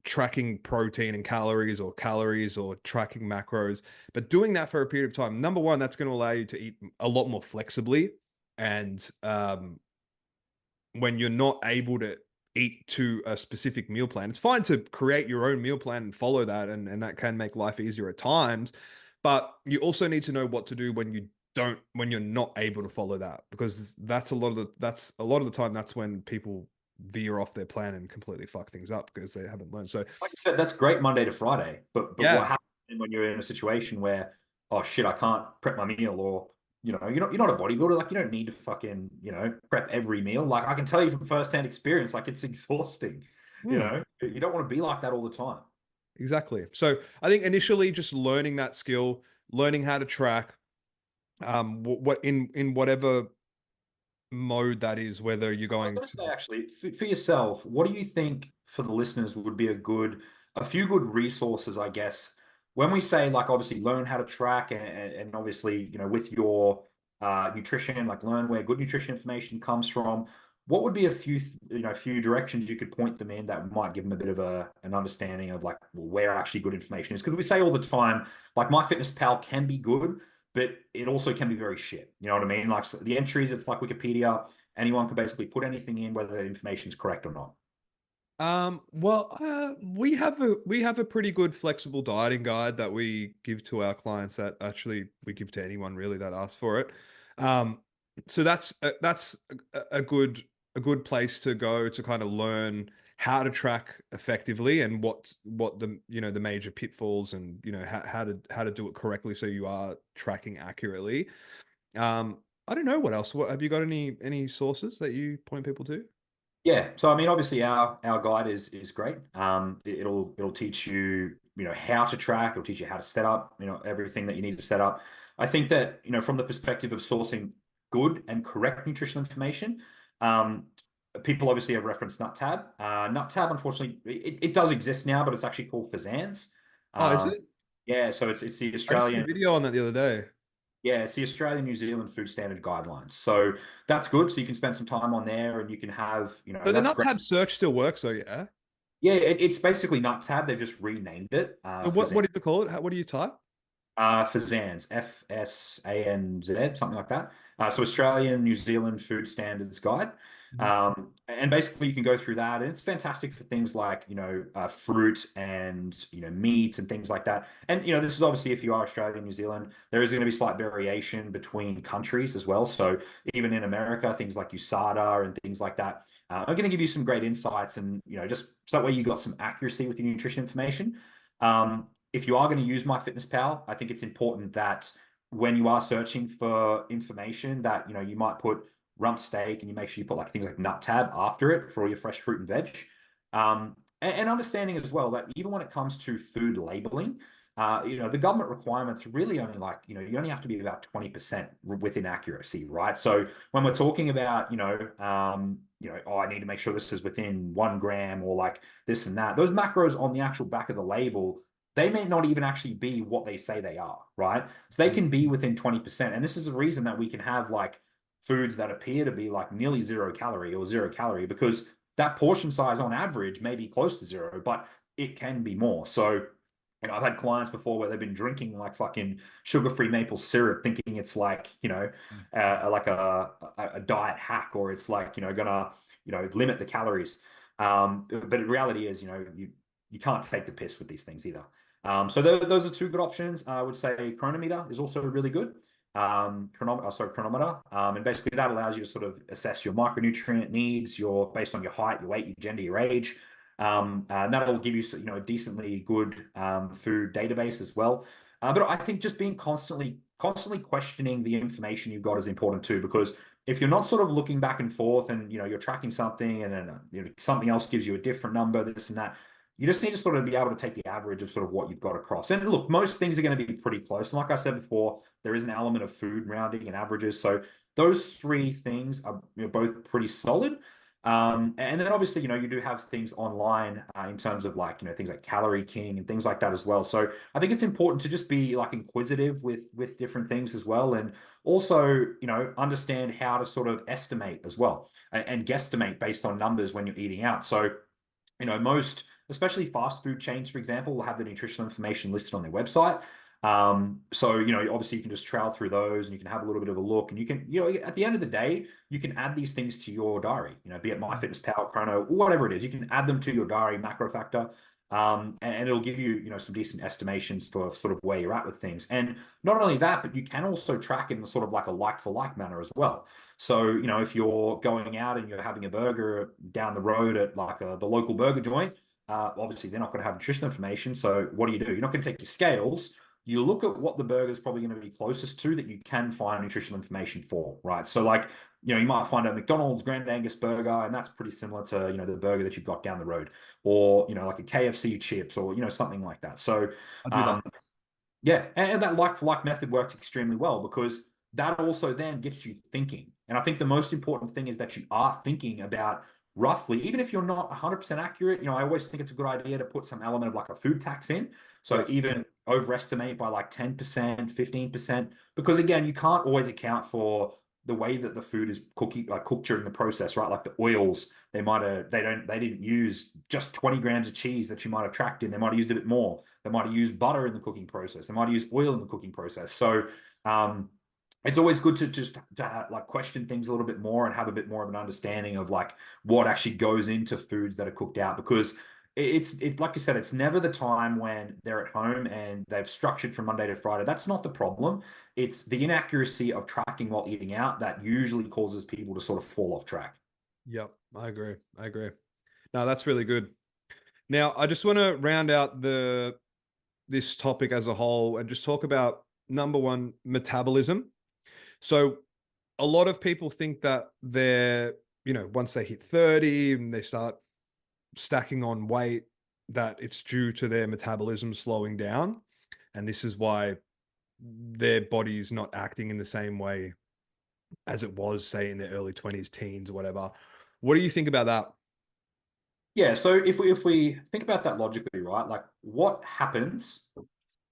tracking protein and calories or tracking macros, but doing that for a period of time, number one, that's going to allow you to eat a lot more flexibly. And when you're not able to eat to a specific meal plan, it's fine to create your own meal plan and follow that, and that can make life easier at times. But you also need to know what to do when you're not able to follow that, because that's a lot of the time that's when people veer off their plan and completely fuck things up because they haven't learned. So like I said, that's great Monday to Friday, but yeah, what happens when you're in a situation where, oh shit, I can't prep my meal, or you're not a bodybuilder, like you don't need to fucking prep every meal. Like I can tell you from firsthand experience, like it's exhausting. You don't want to be like that all the time. exactly. So I think initially just learning that skill, learning how to track, what in whatever mode that is, whether you're I was going going to to. say, actually, for yourself, what do you think for the listeners would be a few good resources, I guess, when we say like obviously learn how to track and obviously with your nutrition, like learn where good nutrition information comes from. What would be a few directions you could point them in that might give them a bit of an understanding of like where actually good information is? Because we say all the time, like MyFitnessPal can be good, but it also can be very shit. You know what I mean? Like so the entries, it's like Wikipedia. Anyone can basically put anything in, whether the information is correct or not. We have a pretty good flexible dieting guide that we give to our clients, that actually we give to anyone really that asks for it. Um, so that's a good place to go to kind of learn how to track effectively, and what the the major pitfalls, and how to do it correctly so you are tracking accurately. I don't know what else. What have you got, any sources that you point people to? Yeah. So I mean, obviously our guide is great. It'll teach you how to track. It'll teach you how to set up everything that you need to set up. I think that from the perspective of sourcing good and correct nutritional information, people obviously have referenced NutTab. NutTab, unfortunately, it does exist now, but it's actually called Fazans. Oh, is Um, it? yeah, so it's the I just did a Australian. video on that the other day. Yeah, it's the Australian New Zealand Food Standard Guidelines. So that's good. So you can spend some time on there and you can have, So the that's nut great. tab search still works, though, yeah. Yeah, it's basically NutTab. They've just renamed it So for what do you call it? What do you type? Fazans, FSANZ, something like that. So Australian New Zealand Food Standards Guide. And basically you can go through that, and it's fantastic for things like, fruit and, meat and things like that. And, this is obviously if you are Australia and New Zealand, there is going to be slight variation between countries as well. So even in America, things like USADA and things like that are going to give you some great insights, and, just so that way you got some accuracy with your nutrition information. If you are going to use MyFitnessPal, I think it's important that when you are searching for information that, you might put rump steak, and you make sure you put like things like nut tab after it for all your fresh fruit and veg. And understanding as well that even when it comes to food labeling, the government requirements really only like, you only have to be about 20% within accuracy, right? So when we're talking about, oh, I need to make sure this is within 1 gram or like this and that, those macros on the actual back of the label, they may not even actually be what they say they are, right? So they can be within 20%. And this is the reason that we can have like foods that appear to be like nearly 0 calorie or 0 calorie, because that portion size on average may be close to 0, but it can be more. So, I've had clients before where they've been drinking like fucking sugar-free maple syrup, thinking it's like, like a diet hack, or it's like, gonna, limit the calories. But the reality is, you can't take the piss with these things either. So those are 2 good options. I would say Chronometer is also really good. Chronometer. And basically that allows you to sort of assess your micronutrient needs, based on your height, your weight, your gender, your age. And that'll give you, a decently good food database as well. But I think just being constantly questioning the information you've got is important too, because if you're not sort of looking back and forth and, you're tracking something and then something else gives you a different number, this and that, you just need to sort of be able to take the average of sort of what you've got across. And look, most things are going to be pretty close. And like I said before, there is an element of food rounding and averages. So those 3 things are both pretty solid. And then obviously, you do have things online in terms of like, things like Calorie King and things like that as well. So I think it's important to just be like inquisitive with different things as well. And also, understand how to sort of estimate as well and guesstimate based on numbers when you're eating out. So, most, especially fast food chains, for example, will have the nutritional information listed on their website. So, obviously you can just trail through those and you can have a little bit of a look, and you can, at the end of the day, you can add these things to your diary, be it MyFitnessPal, Chrono, whatever it is, you can add them to your diary, Macro Factor. And it'll give you, some decent estimations for sort of where you're at with things. And not only that, but you can also track in sort of like a like for like manner as well. So, if you're going out and you're having a burger down the road at like the local burger joint, obviously they're not going to have nutritional information. So what do? You're not going to take your scales. You look at what the burger is probably going to be closest to that you can find nutritional information for, right? So like, you might find a McDonald's Grand Angus burger, and that's pretty similar to, the burger that you've got down the road, or, like a KFC chips, or, something like that. So, I'll do that. yeah, and that like-for-like method works extremely well, because that also then gets you thinking. And I think the most important thing is that you are thinking about roughly, even if you're not 100% accurate, I always think it's a good idea to put some element of like a food tax in. So Yes. even overestimate by like 10%, 15%, because again, you can't always account for the way that the food is cooked during the process, right? Like the oils, they didn't use just 20 grams of cheese that you might have tracked in. They might have used a bit more. They might have used butter in the cooking process. They might have used oil in the cooking process. So, it's always good to just like question things a little bit more and have a bit more of an understanding of like what actually goes into foods that are cooked out, because it's like you said, it's never the time when they're at home and they've structured from Monday to Friday. That's not the problem. It's the inaccuracy of tracking while eating out that usually causes people to sort of fall off track. Yep, I agree. No, that's really good. Now, I just want to round out this topic as a whole and just talk about number 1, metabolism. So a lot of people think that they're, once they hit 30 and they start stacking on weight, that it's due to their metabolism slowing down. And this is why their body is not acting in the same way as it was, say, in their early 20s, teens, or whatever. What do you think about that? Yeah, so if we think about that logically, right? Like what happens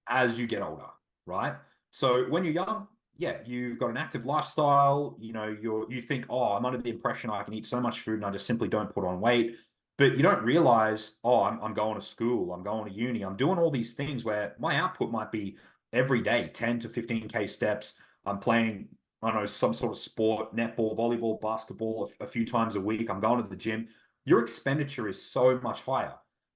as you get older, right? So when you're young, yeah, you've got an active lifestyle, you think, oh, I'm under the impression I can eat so much food and I just simply don't put on weight. But you don't realize, oh, I'm going to school, I'm going to uni, I'm doing all these things where my output might be every day, 10 to 15K steps. I'm playing I don't know, some sort of sport, netball, volleyball, basketball, a few times a week. I'm going to the gym. Your expenditure is so much higher.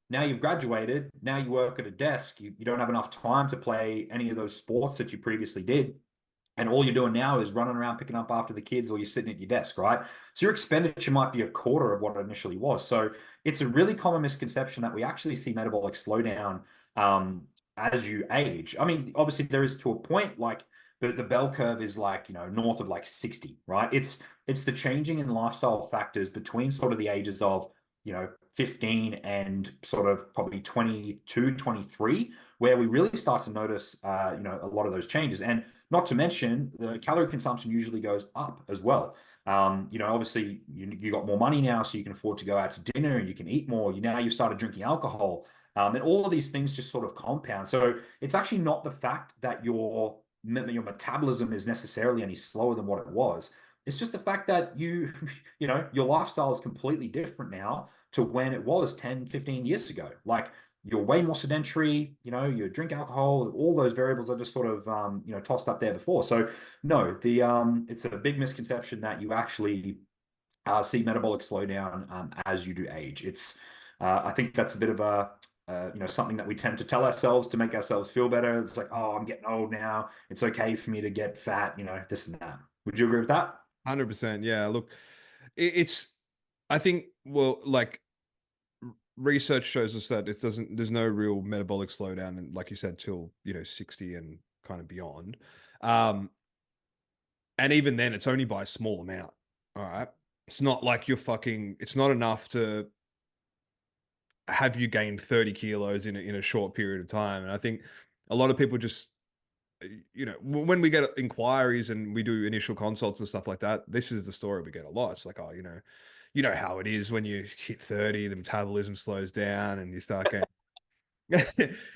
Now you've graduated. Now you work at a desk. You don't have enough time to play any of those sports that you previously did. And all you're doing now is running around picking up after the kids, or you're sitting at your desk, right? So your expenditure might be a quarter of what it initially was. So it's a really common misconception that we actually see metabolic slowdown as you age. I mean, obviously there is to a point, like the bell curve is like, north of like 60, right? It's the changing in lifestyle factors between sort of the ages of, 15 and sort of probably 22, 23, where we really start to notice, a lot of those changes. And not to mention, the calorie consumption usually goes up as well. Obviously you got more money now, so you can afford to go out to dinner and you can eat more. You've started drinking alcohol, and all of these things just sort of compound. So it's actually not the fact that your metabolism is necessarily any slower than what it was. It's just the fact that your lifestyle is completely different now to when it was 10, 15 years ago. Like, you're way more sedentary, you drink alcohol, all those variables are just sort of, tossed up there before. So no, it's a big misconception that you actually see metabolic slowdown as you do age. I think that's a bit of a, something that we tend to tell ourselves to make ourselves feel better. It's like, oh, I'm getting old now. It's okay for me to get fat, this and that. Would you agree with that? 100%. Yeah. Look, it's, I think, well, like, research shows us that there's no real metabolic slowdown, and like you said, till 60 and kind of beyond. um and even then, it's only by a small amount. All right, it's not like it's not enough to have you gain 30 kilos in a short period of time. And I think a lot of people just, when we get inquiries and we do initial consults and stuff like that, this is the story we get a lot. It's like, oh, how it is when you hit 30, the metabolism slows down and you start getting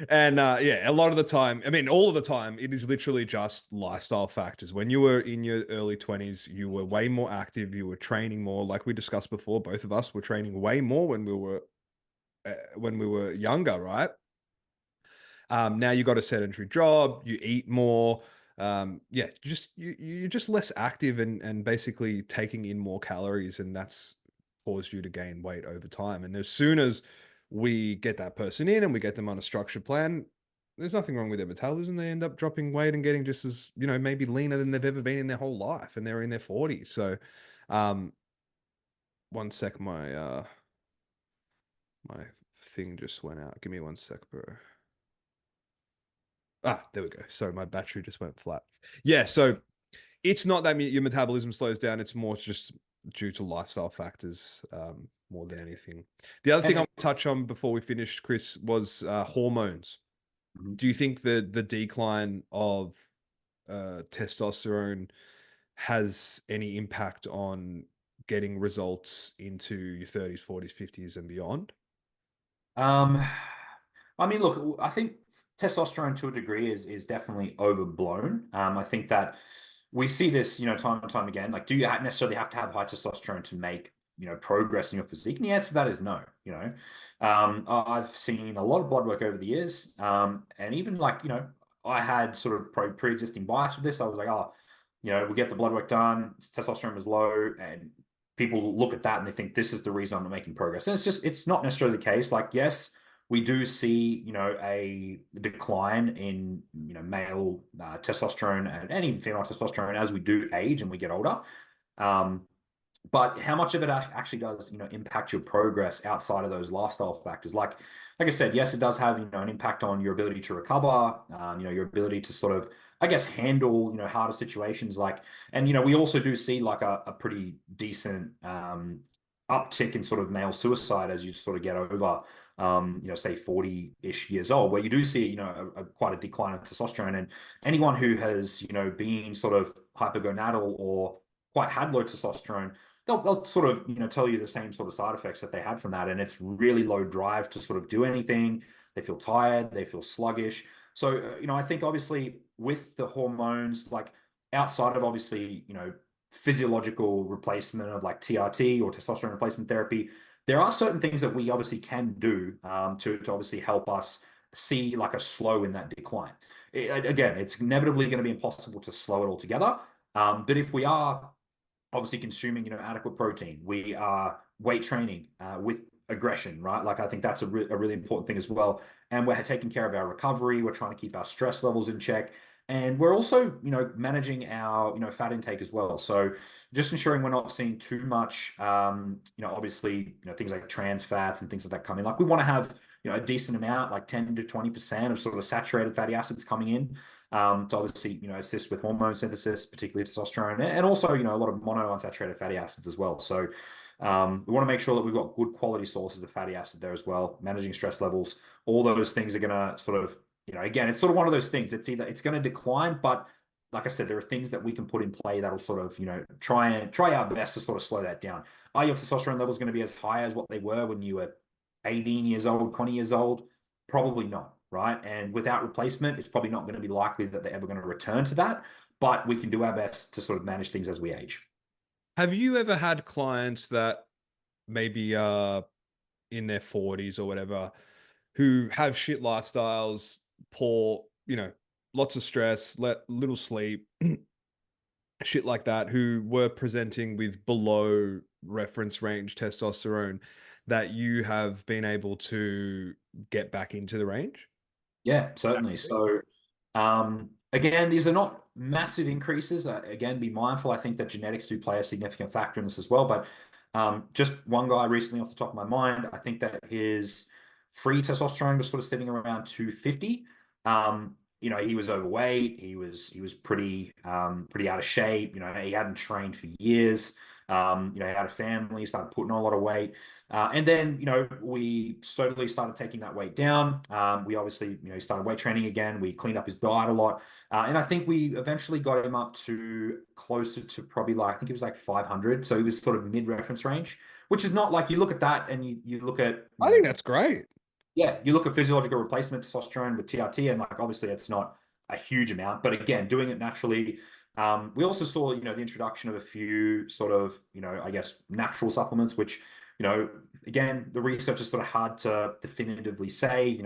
and yeah, a lot of the time, I mean, all of the time, it is literally just lifestyle factors. When you were in your early 20s, you were way more active, you were training more. Like we discussed before, both of us were training way more when we were younger, right? Now you got a sedentary job, you eat more. Yeah, you're just less active and basically taking in more calories, and that's caused you to gain weight over time. And as soon as we get that person in and we get them on a structured plan, there's nothing wrong with their metabolism. They end up dropping weight and getting just as, maybe leaner than they've ever been in their whole life, and they're in their 40s. So, um, one sec, my thing just went out. Give me one sec, bro. Ah, there we go. So my battery just went flat. Yeah, so it's not that your metabolism slows down. It's more just due to lifestyle factors, more than anything. The other thing I want to touch on before we finish, Chris, was hormones. Do you think the decline of testosterone has any impact on getting results into your 30s, 40s, 50s, and beyond? I mean, look, I think testosterone to a degree is definitely overblown. I think that we see this, time and time again. Like, do you necessarily have to have high testosterone to make, progress in your physique? And the answer to that is no. I've seen a lot of blood work over the years, and even like, I had sort of pre-existing bias with this. I was like, oh, we get the blood work done, testosterone was low, and people look at that and they think this is the reason I'm not making progress. And it's not necessarily the case. Like, yes, we do see, a decline in, male testosterone and even female testosterone as we do age and we get older. But how much of it actually does, impact your progress outside of those lifestyle factors? Like I said, yes, it does have, an impact on your ability to recover, your ability to sort of, I guess, handle, harder situations. Like, and, we also do see like a pretty decent uptick in sort of male suicide as you sort of get over, say 40-ish years old, where you do see, quite a decline in testosterone. And anyone who has, been sort of hypergonadal or quite had low testosterone, they'll sort of, tell you the same sort of side effects that they had from that. And it's really low drive to sort of do anything. They feel tired, they feel sluggish. So, I think obviously with the hormones, like outside of obviously, physiological replacement of like TRT or testosterone replacement therapy, there are certain things that we obviously can do to obviously help us see like a slow in that decline. Again, it's inevitably going to be impossible to slow it altogether, But if we are obviously consuming, adequate protein, we are weight training with aggression, right? Like I think that's a really important thing as well. And we're taking care of our recovery. We're trying to keep our stress levels in check. And we're also, managing our, fat intake as well. So just ensuring we're not seeing too much, obviously, things like trans fats and things like that coming. Like we want to have, a decent amount, like 10 to 20% of sort of saturated fatty acids coming in to obviously, assist with hormone synthesis, particularly testosterone, and also, a lot of monounsaturated fatty acids as well. So we want to make sure that we've got good quality sources of fatty acid there as well, managing stress levels. All those things are going to sort of, again, it's sort of one of those things. It's going to decline, but like I said, there are things that we can put in play that'll sort of, try our best to sort of slow that down. Are your testosterone levels going to be as high as what they were when you were 18 years old, 20 years old? Probably not, right? And without replacement, it's probably not going to be likely that they're ever going to return to that, but we can do our best to sort of manage things as we age. Have you ever had clients that maybe in their 40s or whatever who have shit lifestyles, poor, lots of stress, little sleep, shit like that, who were presenting with below reference range testosterone that you have been able to get back into the range? Yeah, certainly. So, again, these are not massive increases. Again, be mindful. I think that genetics do play a significant factor in this as well. But just one guy recently off the top of my mind, I think that his free testosterone was sort of sitting around 250. He was overweight. He was pretty out of shape. He hadn't trained for years. He had a family, started putting on a lot of weight. And then, we slowly started taking that weight down. We obviously, started weight training again. We cleaned up his diet a lot. And I think we eventually got him up to closer to probably I think it was like 500. So he was sort of mid-reference range, which is not like you look at that and you look at, I think that's great. yeah, you look at physiological replacement testosterone with TRT, and like obviously it's not a huge amount, but again, doing it naturally. We also saw, the introduction of a few sort of, I guess natural supplements, which, again, the research is sort of hard to definitively say.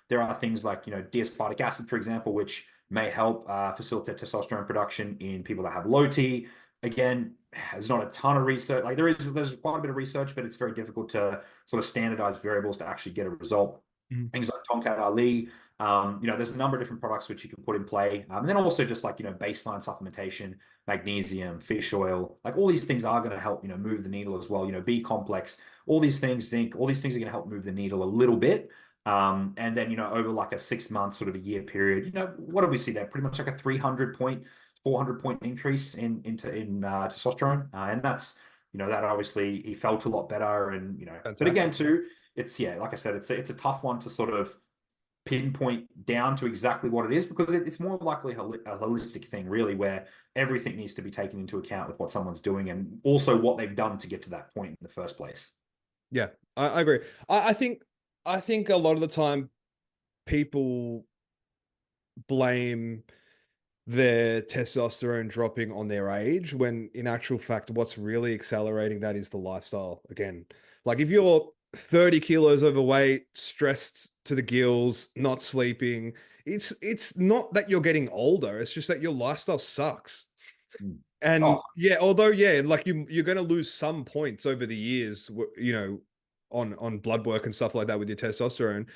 There are things like, D-aspartic acid, for example, which may help facilitate testosterone production in people that have low T. Again, there's not a ton of research. Like there's quite a bit of research, but it's very difficult to sort of standardize variables to actually get a result. Things like Tomcat Ali, there's a number of different products which you can put in play. And then also just like, baseline supplementation, magnesium, fish oil, like all these things are going to help, move the needle as well. B complex, all these things, zinc, all these things are going to help move the needle a little bit. And then, over like a 6 month, sort of a year period, what do we see there? Pretty much like a 400 point increase in testosterone. And that's, that obviously he felt a lot better. And, but again, too, it's, yeah, like I said, it's a tough one to sort of pinpoint down to exactly what it is, because it's more likely a holistic thing, really, where everything needs to be taken into account with what someone's doing and also what they've done to get to that point in the first place. Yeah, I agree. I think a lot of the time people blame their testosterone dropping on their age, when in actual fact, what's really accelerating that is the lifestyle. Again, like if you're 30 kilos overweight, stressed to the gills, not sleeping, it's not that you're getting older, it's just that your lifestyle sucks. And yeah, although yeah, like you're going to lose some points over the years, on blood work and stuff like that with your testosterone.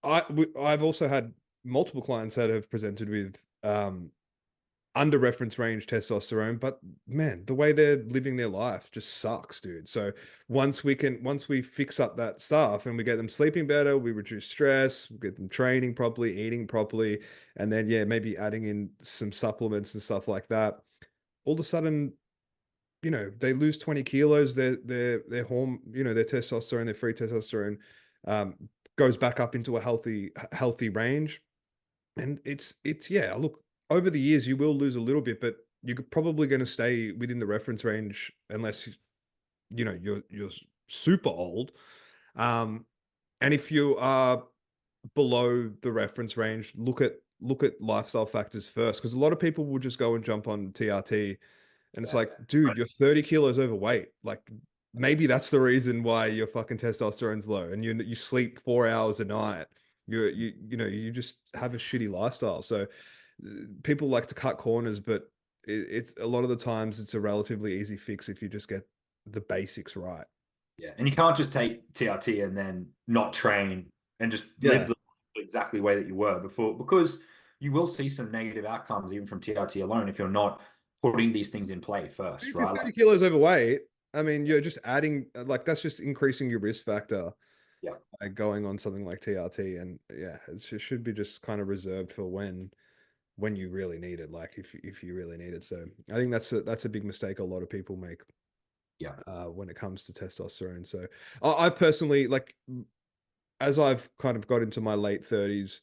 I've also had multiple clients that have presented with under reference range testosterone, but man, the way they're living their life just sucks, dude. So once we fix up that stuff and we get them sleeping better, we reduce stress, we get them training properly, eating properly, and then yeah, maybe adding in some supplements and stuff like that, all of a sudden, they lose 20 kilos, their hormone, their testosterone, their free testosterone, um, goes back up into a healthy range. And it's yeah, look, over the years you will lose a little bit, but you're probably going to stay within the reference range unless you're super old. And if you are below the reference range, look at lifestyle factors first, because a lot of people will just go and jump on TRT, and it's like, dude, you're 30 kilos overweight. Like maybe that's the reason why your fucking testosterone's low, and you sleep 4 hours a night. You just have a shitty lifestyle. So people like to cut corners, but it's a lot of the times it's a relatively easy fix if you just get the basics right. Yeah, and you can't just take TRT and then not train and just live Yeah. the exactly way that you were before, because you will see some negative outcomes even from TRT alone if you're not putting these things in play first, If you're right? 30 kilos overweight, I mean, you're just adding, like, that's just increasing your risk factor Yeah. by going on something like TRT. And yeah, it should be just kind of reserved for when you really need it, like if you really need it. So I think that's a big mistake a lot of people make Yeah. when it comes to testosterone. So I've personally, like, as I've kind of got into my late 30s,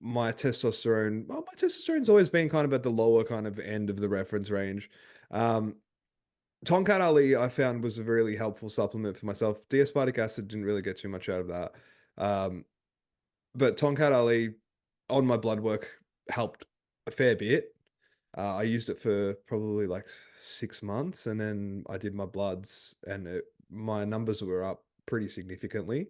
my testosterone, well, my testosterone's always been kind of at the lower kind of end of the reference range. Um, Tonkat Ali, I found, was a really helpful supplement for myself. D-aspartic acid didn't really get too much out of that. Um, but Tonkat Ali on my blood work helped a fair bit. I used it for probably like 6 months, and then I did my bloods, and my numbers were up pretty significantly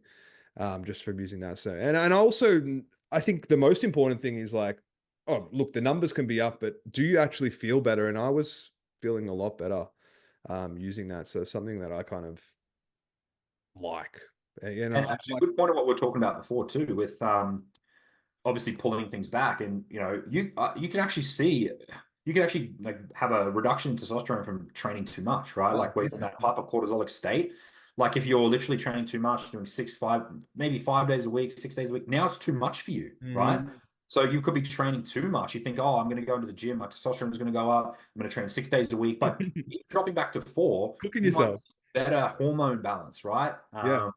just from using that. So, and also, I think the most important thing is like, oh, look, the numbers can be up, but do you actually feel better? And I was feeling a lot better using that. So something that I kind of like, And I actually, like. a good point of what we are talking about before too, with obviously pulling things back, and you can actually see, you can actually like have a reduction in testosterone from training too much, right? Oh, Like where you're in that definitely. hypercortisolic state. Like if you're literally training too much, doing maybe 5 days a week, 6 days a week, now it's too much for you, right? Mm. So you could be training too much. You think, oh, I'm going to go into the gym, my testosterone is going to go up. I'm going to train 6 days a week, but dropping back to 4, Cooking you might yourself. see better hormone balance, right? Yeah.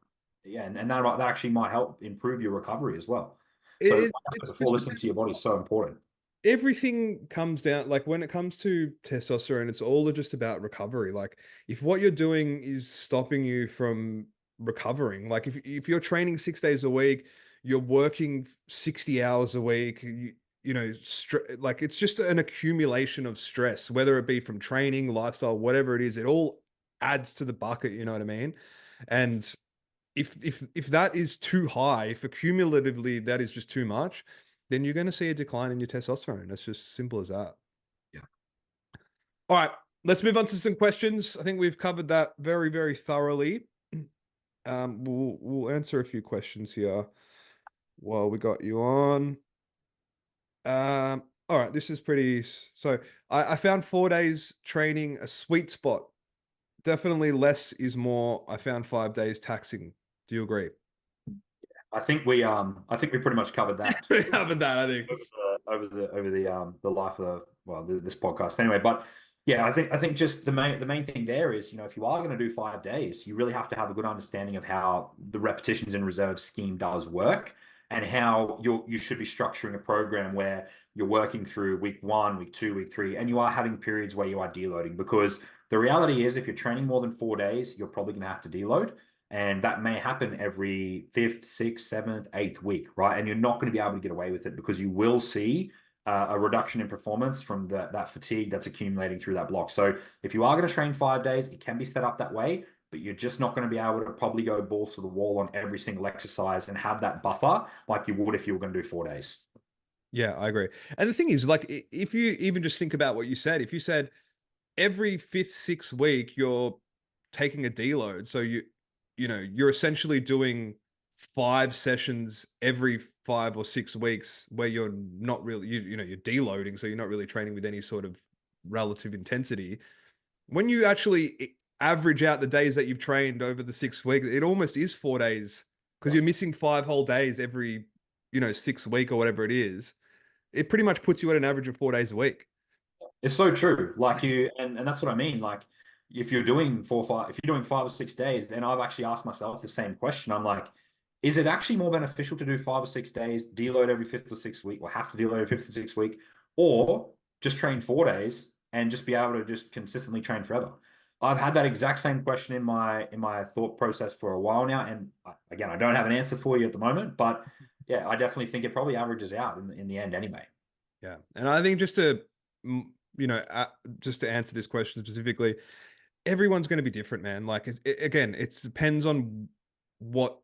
Yeah, and that actually might help improve your recovery as well. So, like I said It's before, just listening to your body is so important. everything comes down, like when it comes to testosterone, it's all just about recovery. Like if what you're doing is stopping you from recovering, like if you're training 6 days a week, you're working 60 hours a week, like it's just an accumulation of stress, whether it be from training, lifestyle, whatever it is, it all adds to the bucket, you know what I mean? And if that is too high, if accumulatively that is just too much, then you're going to see a decline in your testosterone. That's just simple as that. Yeah. All right, let's move on to some questions. I think we've covered that very, very thoroughly. We'll answer a few questions here while we got you on. All right, this is pretty. So I found 4 days training a sweet spot. Definitely less is more. I found 5 days taxing. Do you agree? I think we pretty much covered that We haven't that, I think. over the life of this podcast anyway. But yeah, I think just the main thing there is, if you are going to do 5 days, you really have to have a good understanding of how the repetitions and reserve scheme does work, and how you should be structuring a program where you're working through week 1, week 2, week 3, and you are having periods where you are deloading, because the reality is if you're training more than 4 days, you're probably going to have to deload. And that may happen every fifth, sixth, seventh, eighth week, right? And you're not going to be able to get away with it, because you will see a reduction in performance from that fatigue that's accumulating through that block. So if you are going to train 5 days, it can be set up that way, but you're just not going to be able to probably go balls to the wall on every single exercise and have that buffer like you would if you were going to do 4 days. Yeah, I agree. And the thing is, like, if you even just think about what you said, if you said every fifth, sixth week you're taking a deload, so you're essentially doing 5 sessions every 5 or 6 weeks where you're not really, you're deloading, so you're not really training with any sort of relative intensity. When you actually average out the days that you've trained over the 6 weeks, it almost is 4 days because Yeah. you're missing 5 whole days every, 6 week or whatever it is. It pretty much puts you at an average of 4 days a week. It's so true. Like and that's what I mean. Like if you're doing 4 or 5, if you're doing 5 or 6 days, then I've actually asked myself the same question. I'm like, is it actually more beneficial to do 5 or 6 days, deload every fifth or sixth week, or have to deload every fifth or sixth week, or just train 4 days and just be able to just consistently train forever? I've had that exact same question in my thought process for a while now, and again, I don't have an answer for you at the moment, but yeah, I definitely think it probably averages out in the end anyway. Yeah. And I think just to, just to answer this question specifically, everyone's going to be different, man. Like, again, it depends on what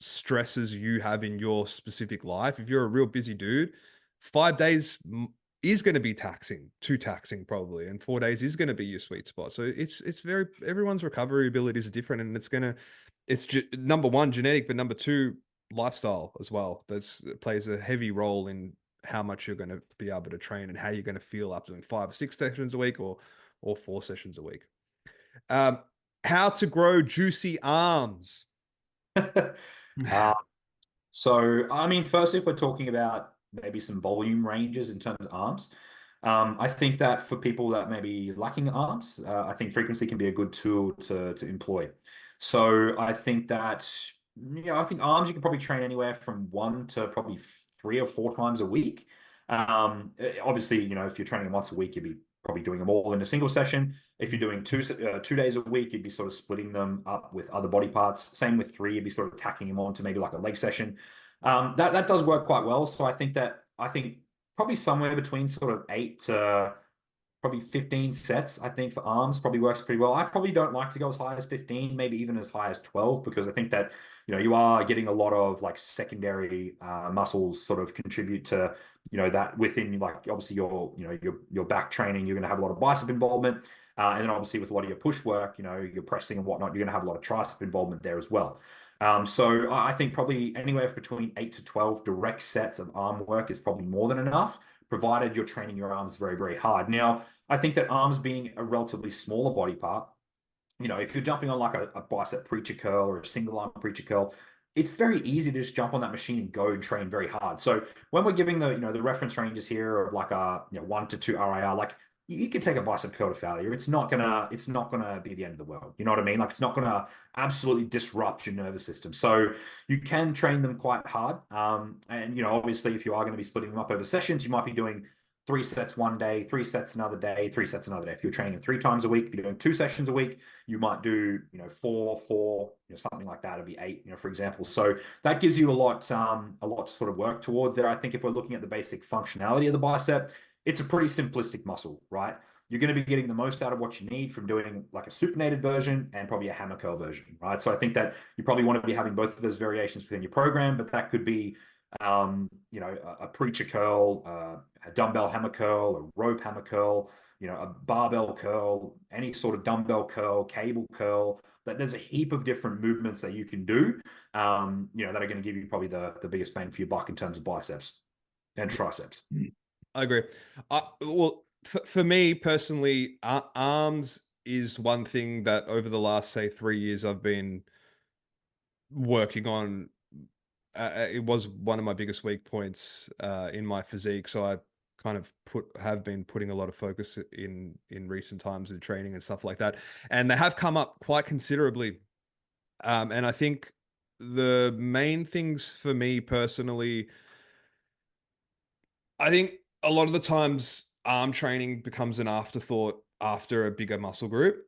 stresses you have in your specific life. If you're a real busy dude, 5 days is going to be too taxing probably, and 4 days is going to be your sweet spot. So it's very, everyone's recovery abilities are different, and it's number one genetic, but number two lifestyle as well. That plays a heavy role in how much you're going to be able to train and how you're going to feel after doing 5 or 6 sessions a week or 4 sessions a week. How to grow juicy arms. Uh, so, I mean, first, if we're talking about maybe some volume ranges in terms of arms, I think that for people that may be lacking arms, I think frequency can be a good tool to employ. So I think that, I think arms you can probably train anywhere from 1 to probably 3 or 4 times a week. Obviously, if you're training once a week, you'd be probably doing them all in a single session. If you're doing 2 days a week, you'd be sort of splitting them up with other body parts. Same with 3, you'd be sort of tacking them on to maybe like a leg session. That does work quite well. So I think probably somewhere between sort of 8 to probably 15 sets, I think, for arms probably works pretty well. I probably don't like to go as high as 15, maybe even as high as 12, because I think that, you are getting a lot of like secondary muscles sort of contribute to, that within like obviously your back training, you're going to have a lot of bicep involvement. And then obviously with a lot of your push work, your pressing and whatnot, you're going to have a lot of tricep involvement there as well. So I think probably anywhere between 8 to 12 direct sets of arm work is probably more than enough, provided you're training your arms very, very hard. Now, I think that arms being a relatively smaller body part, if you're jumping on like a bicep preacher curl or a single arm preacher curl, it's very easy to just jump on that machine and go and train very hard. So when we're giving the reference ranges here of like a 1 to 2 RIR, like you could take a bicep curl to failure. It's not gonna be the end of the world. You know what I mean? Like it's not gonna absolutely disrupt your nervous system. So you can train them quite hard. And obviously, if you are going to be splitting them up over sessions, you might be doing 3 sets one day, 3 sets another day, 3 sets another day. If you're training 3 times a week, if you're doing 2 sessions a week, you might do 4, something like that. It'd be 8, for example. So that gives you a lot to sort of work towards there. I think if we're looking at the basic functionality of the bicep, it's a pretty simplistic muscle, right? You're going to be getting the most out of what you need from doing like a supinated version and probably a hammer curl version, right? So I think that you probably want to be having both of those variations within your program, but that could be, a preacher curl, a dumbbell hammer curl, a rope hammer curl, a barbell curl, any sort of dumbbell curl, cable curl. That there's a heap of different movements that you can do, that are going to give you probably the biggest bang for your buck in terms of biceps and triceps. I agree. Well, for me personally, arms is one thing that over the last, say, 3 years, I've been working on. It was one of my biggest weak points in my physique, so I kind of have been putting a lot of focus in recent times in training and stuff like that, and they have come up quite considerably. And I think the main things for me personally, I think a lot of the times arm training becomes an afterthought after a bigger muscle group.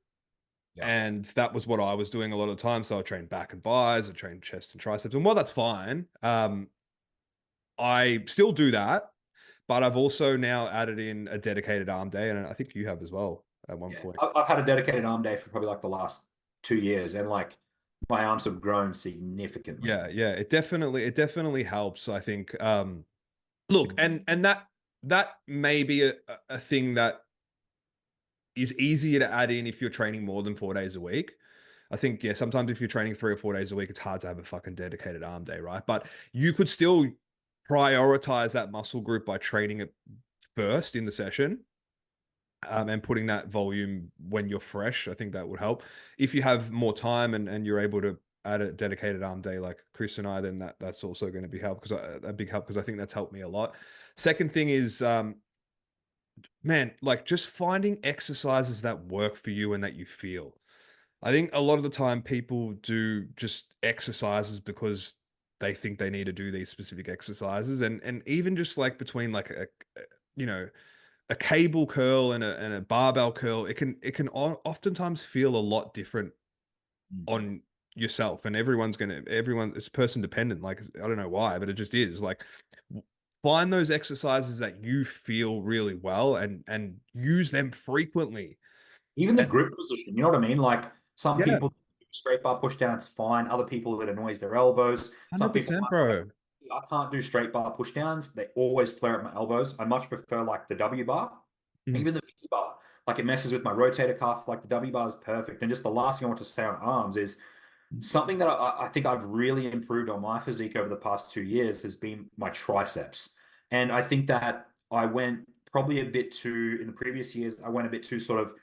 Yeah. And that was what I was doing a lot of the time. So I trained back and bis, I trained chest and triceps. And while that's fine, I still do that. But I've also now added in a dedicated arm day. And I think you have as well at one point. I've had a dedicated arm day for probably like the last 2 years, and like my arms have grown significantly. Yeah. It definitely helps, I think. Look, and that may be a thing that is easier to add in if you're training more than 4 days a week. I think, yeah, sometimes if you're training 3 or 4 days a week, it's hard to have a fucking dedicated arm day, right? But you could still prioritize that muscle group by training it first in the session, and putting that volume when you're fresh. I think that would help. If you have more time and you're able to add a dedicated arm day like Chris and I, then that's also going to be help, because a big help, because I think that's helped me a lot. Second thing is, man, like just finding exercises that work for you and that you feel. I think a lot of the time people do just exercises because they think they need to do these specific exercises, and even just like between like you know a cable curl and a barbell curl, it can oftentimes feel a lot different on yourself, and everyone it's person dependent. Like, I don't know why, but it just is. Like, find those exercises that you feel really well and use them frequently. Even the grip position, you know what I mean? Like some Yeah, people straight bar push down, it's fine. Other people, it annoys their elbows. Some people 100%, might like bro. I can't do straight bar push downs. They always flare at my elbows. I much prefer like the W bar, even the V bar. Like it messes with my rotator cuff. Like the W bar is perfect. And just the last thing I want to say on arms is something that I think I've really improved on my physique over the past 2 years has been my triceps. And I think that I went probably a bit too, in the previous years, I went a bit too sort of,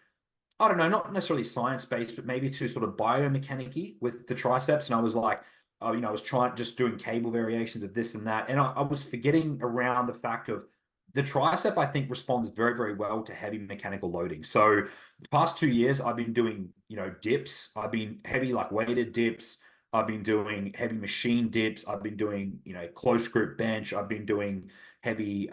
I don't know, not necessarily science-based, but maybe too sort of biomechanic-y with the triceps. And I was like, oh, I was trying, just doing cable variations of this and that. And I was forgetting around the fact of the tricep, I think, responds very, very well to heavy mechanical loading. So the past 2 years, I've been doing, dips. I've been heavy, like weighted dips. I've been doing heavy machine dips. I've been doing, close grip bench. I've been doing heavy,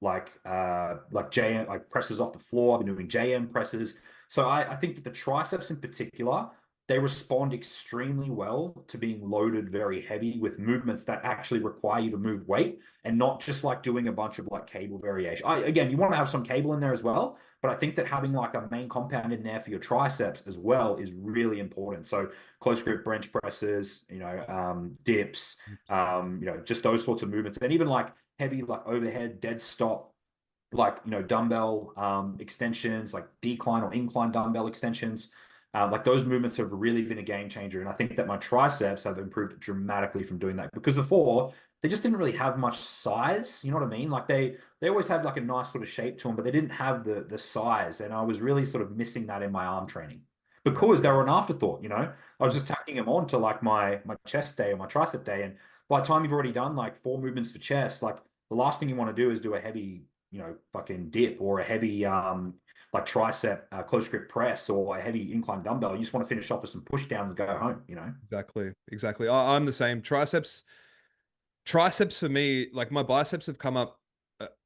like JM, like presses off the floor. I've been doing JM presses. So I think that the triceps in particular, they respond extremely well to being loaded very heavy with movements that actually require you to move weight and not just like doing a bunch of like cable variation. Again, you want to have some cable in there as well, but I think that having like a main compound in there for your triceps as well is really important. So close grip bench presses, dips, just those sorts of movements, and even like heavy like overhead dead stop, like dumbbell extensions, like decline or incline dumbbell extensions. Like those movements have really been a game changer. And I think that my triceps have improved dramatically from doing that, because before they just didn't really have much size. You know what I mean? Like they always had like a nice sort of shape to them, but they didn't have the size. And I was really sort of missing that in my arm training because they were an afterthought. I was just tacking them on to like my chest day or my tricep day. And by the time you've already done like 4 movements for chest, like the last thing you want to do is do a heavy, fucking dip or a heavy like tricep close grip press or a heavy incline dumbbell. You just want to finish off with some push downs and go home, Exactly. I'm the same. Triceps for me, like my biceps have come up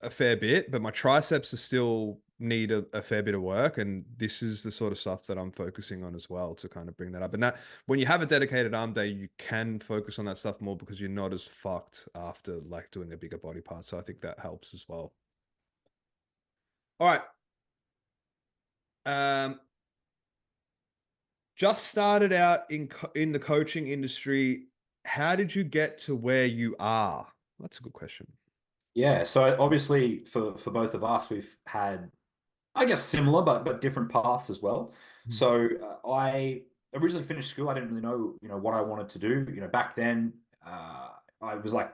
a fair bit, but my triceps are still need a fair bit of work. And this is the sort of stuff that I'm focusing on as well to kind of bring that up. And that when you have a dedicated arm day, you can focus on that stuff more because you're not as fucked after like doing a bigger body part. So I think that helps as well. All right. Just started out in the coaching industry. How did you get to where you are? That's a good question. Yeah, so obviously for both of us, we've had, I guess, similar but different paths as well. So I originally finished school. I didn't really know what I wanted to do. Back then, I was like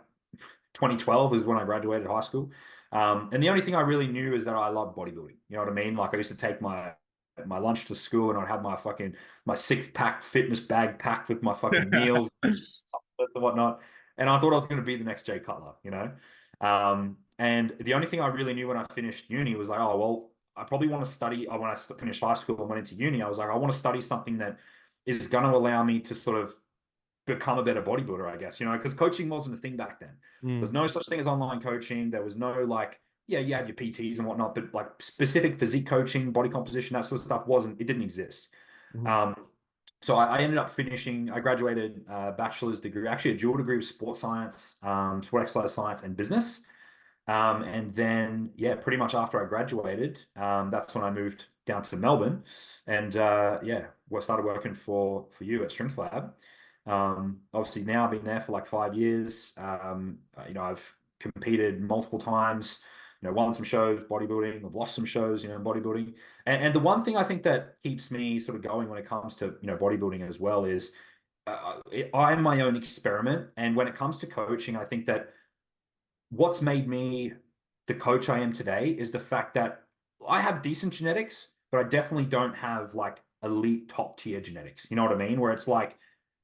2012 is when I graduated high school. And the only thing I really knew is that I loved bodybuilding. You know what I mean? Like I used to take my lunch to school and I'd have my 6-pack fitness bag packed with my fucking meals, supplements and whatnot. And I thought I was going to be the next Jay Cutler, And the only thing I really knew when I finished uni was like, oh, well, I probably want to study. When I finished high school and went into uni, I was like, I want to study something that is going to allow me to sort of become a better bodybuilder, I guess, because coaching wasn't a thing back then. There's no such thing as online coaching. There was no like, yeah, you had your PTs and whatnot, but like specific physique coaching, body composition, that sort of stuff it didn't exist. So I ended up I graduated a bachelor's degree, actually a dual degree of sports science, sport exercise science and business. And then, yeah, pretty much after I graduated, that's when I moved down to Melbourne and, started working for you at StrengthLab. Obviously now I've been there for like 5 years. I've competed multiple times, won some shows, bodybuilding, I've lost some shows, bodybuilding. And the one thing I think that keeps me sort of going when it comes to, bodybuilding as well is I'm my own experiment. And when it comes to coaching, I think that what's made me the coach I am today is the fact that I have decent genetics, but I definitely don't have like elite top tier genetics. You know what I mean? Where it's like,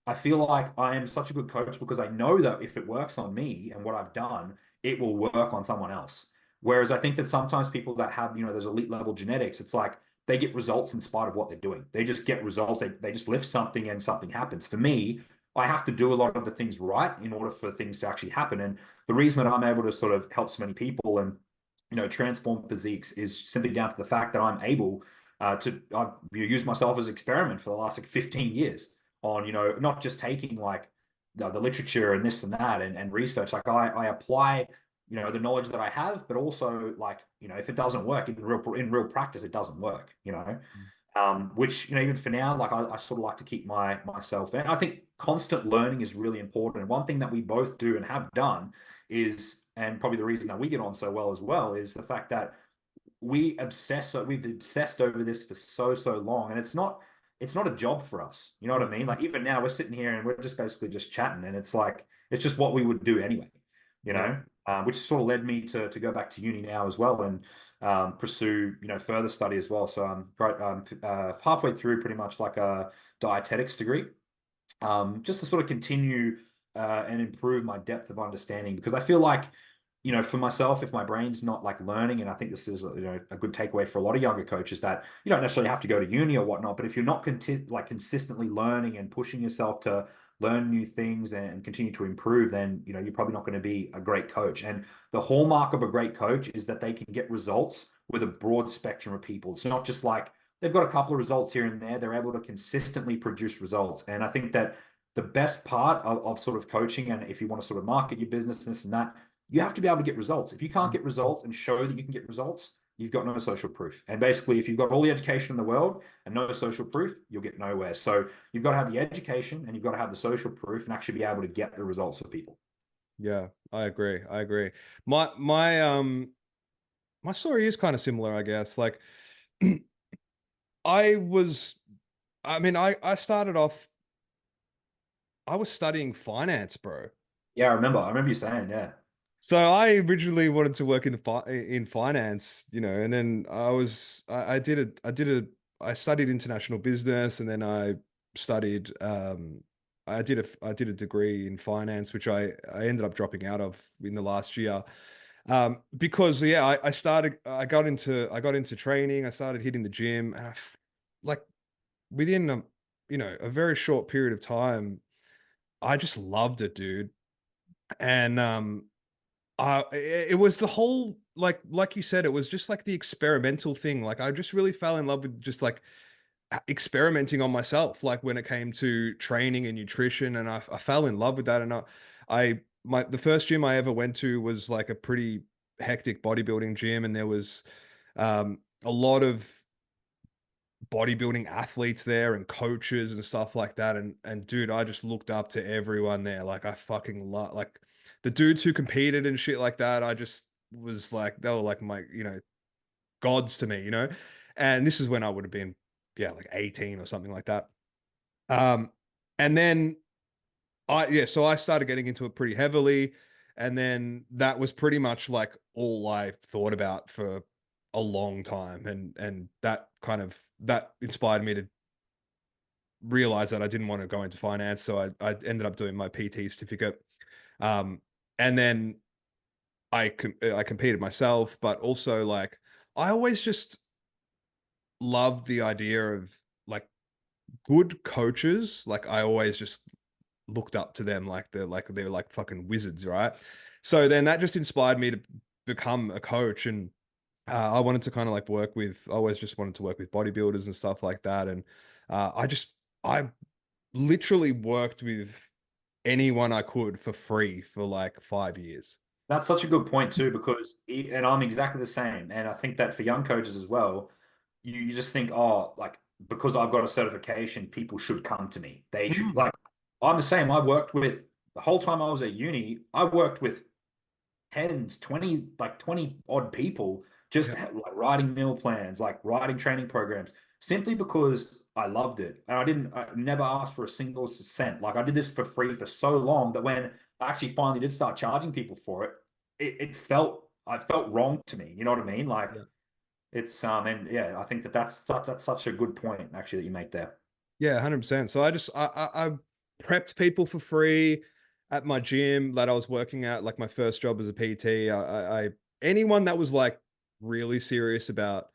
I feel like I am such a good coach because I know that if it works on me and what I've done, it will work on someone else. Whereas I think that sometimes people that have, those elite level genetics, it's like they get results in spite of what they're doing. They just get results. They just lift something and something happens. For me, I have to do a lot of the things right in order for things to actually happen. And the reason that I'm able to sort of help so many people and, transform physiques is simply down to the fact that I'm able to use myself as an experiment for the last like 15 years on, not just taking like the literature and this and that and research. Like I apply, the knowledge that I have, but also like, if it doesn't work in real practice, it doesn't work, Which, even for now, like I sort of like to keep myself. And I think constant learning is really important. And one thing that we both do and have done is, and probably the reason that we get on so well as well, is the fact that we've obsessed over this for so long, and it's not a job for us. You know what I mean? Like even now we're sitting here and we're just basically just chatting, and it's like it's just what we would do anyway. You Yeah. know, which sort of led me to go back to uni now as well and pursue further study as well. So I'm halfway through pretty much like a dietetics degree, just to sort of continue and improve my depth of understanding, because I feel like for myself, if my brain's not like learning, and I think this is a good takeaway for a lot of younger coaches, that you don't necessarily have to go to uni or whatnot, but if you're not consistently learning and pushing yourself to learn new things and continue to improve, then you're probably not going to be a great coach. And the hallmark of a great coach is that they can get results with a broad spectrum of people. It's not just like they've got a couple of results here and there. They're able to consistently produce results. And I think that the best part of sort of coaching, and if you want to sort of market your business and this and that, you have to be able to get results. If you can't get results and show that you can get results, you've got no social proof. And basically, if you've got all the education in the world and no social proof, you'll get nowhere. So you've got to have the education and you've got to have the social proof and actually be able to get the results for people. Yeah, I agree. I agree. My story is kind of similar, I guess. Like I was, I mean, I started off, I was studying finance, bro. Yeah, I remember you saying, yeah. So I originally wanted to work in in finance, and then I studied international business, and then I did a degree in finance, which I ended up dropping out of in the last year. Because yeah, I got into training, I started hitting the gym, and like within a very short period of time, I just loved it, dude. And it was the whole like you said, it was just like the experimental thing. Like I just really fell in love with just like experimenting on myself, like when it came to training and nutrition, and I fell in love with that. And the first gym I ever went to was like a pretty hectic bodybuilding gym, and there was a lot of bodybuilding athletes there and coaches and stuff like that. And dude, I just looked up to everyone there. Like I fucking love like the dudes who competed and shit like that. I just was like, they were like my, gods to me. And this is when I would have been, yeah, like 18 or something like that. Um, and then so I started getting into it pretty heavily. And then that was pretty much like all I thought about for a long time. And that inspired me to realize that I didn't want to go into finance. So I ended up doing my PT certificate. And then I competed myself, but also like I always just loved the idea of like good coaches. Like I always just looked up to them like they're like fucking wizards, right? So then that just inspired me to become a coach. And I wanted to kind of like I always just wanted to work with bodybuilders and stuff like that. And I literally worked with anyone I could for free for like 5 years. That's such a good point too, because and I'm exactly the same. And I think that for young coaches as well, you just think, oh, like because I've got a certification, people should come to me. They should Mm. like I'm the same. I worked with the whole time I was at uni, I worked with tens, 20, like 20 odd people, just Yeah. like writing meal plans, like writing training programs, simply because I loved it. And I never asked for a single cent. Like I did this for free for so long that when I actually finally did start charging people for it, I felt wrong to me. You know what I mean? Like Yeah. it's, and yeah, I think that's such a good point actually that you make there. Yeah, 100%. So I prepped people for free at my gym that I was working at, like my first job as a PT. Anyone that was like really serious about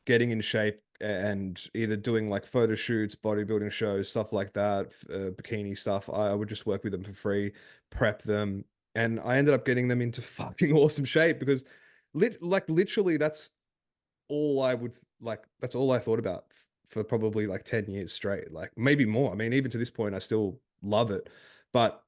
getting in shape and either doing like photo shoots, bodybuilding shows, stuff like that, bikini stuff, I would just work with them for free, prep them, and I ended up getting them into fucking awesome shape because literally that's all I thought about for probably like 10 years straight, like maybe more. I mean, even to this point, I still love it, but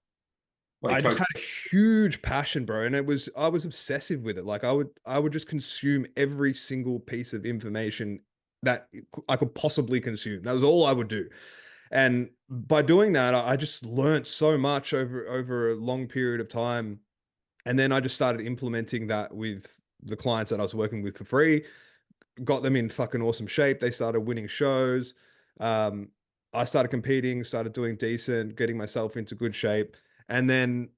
Like I just coach, had a huge passion, bro. And I was obsessive with it. Like I would just consume every single piece of information that I could possibly consume. That was all I would do. And by doing that, I just learned so much over a long period of time. And then I just started implementing that with the clients that I was working with for free, got them in fucking awesome shape. They started winning shows. Um, I started competing, started doing decent, getting myself into good shape. And then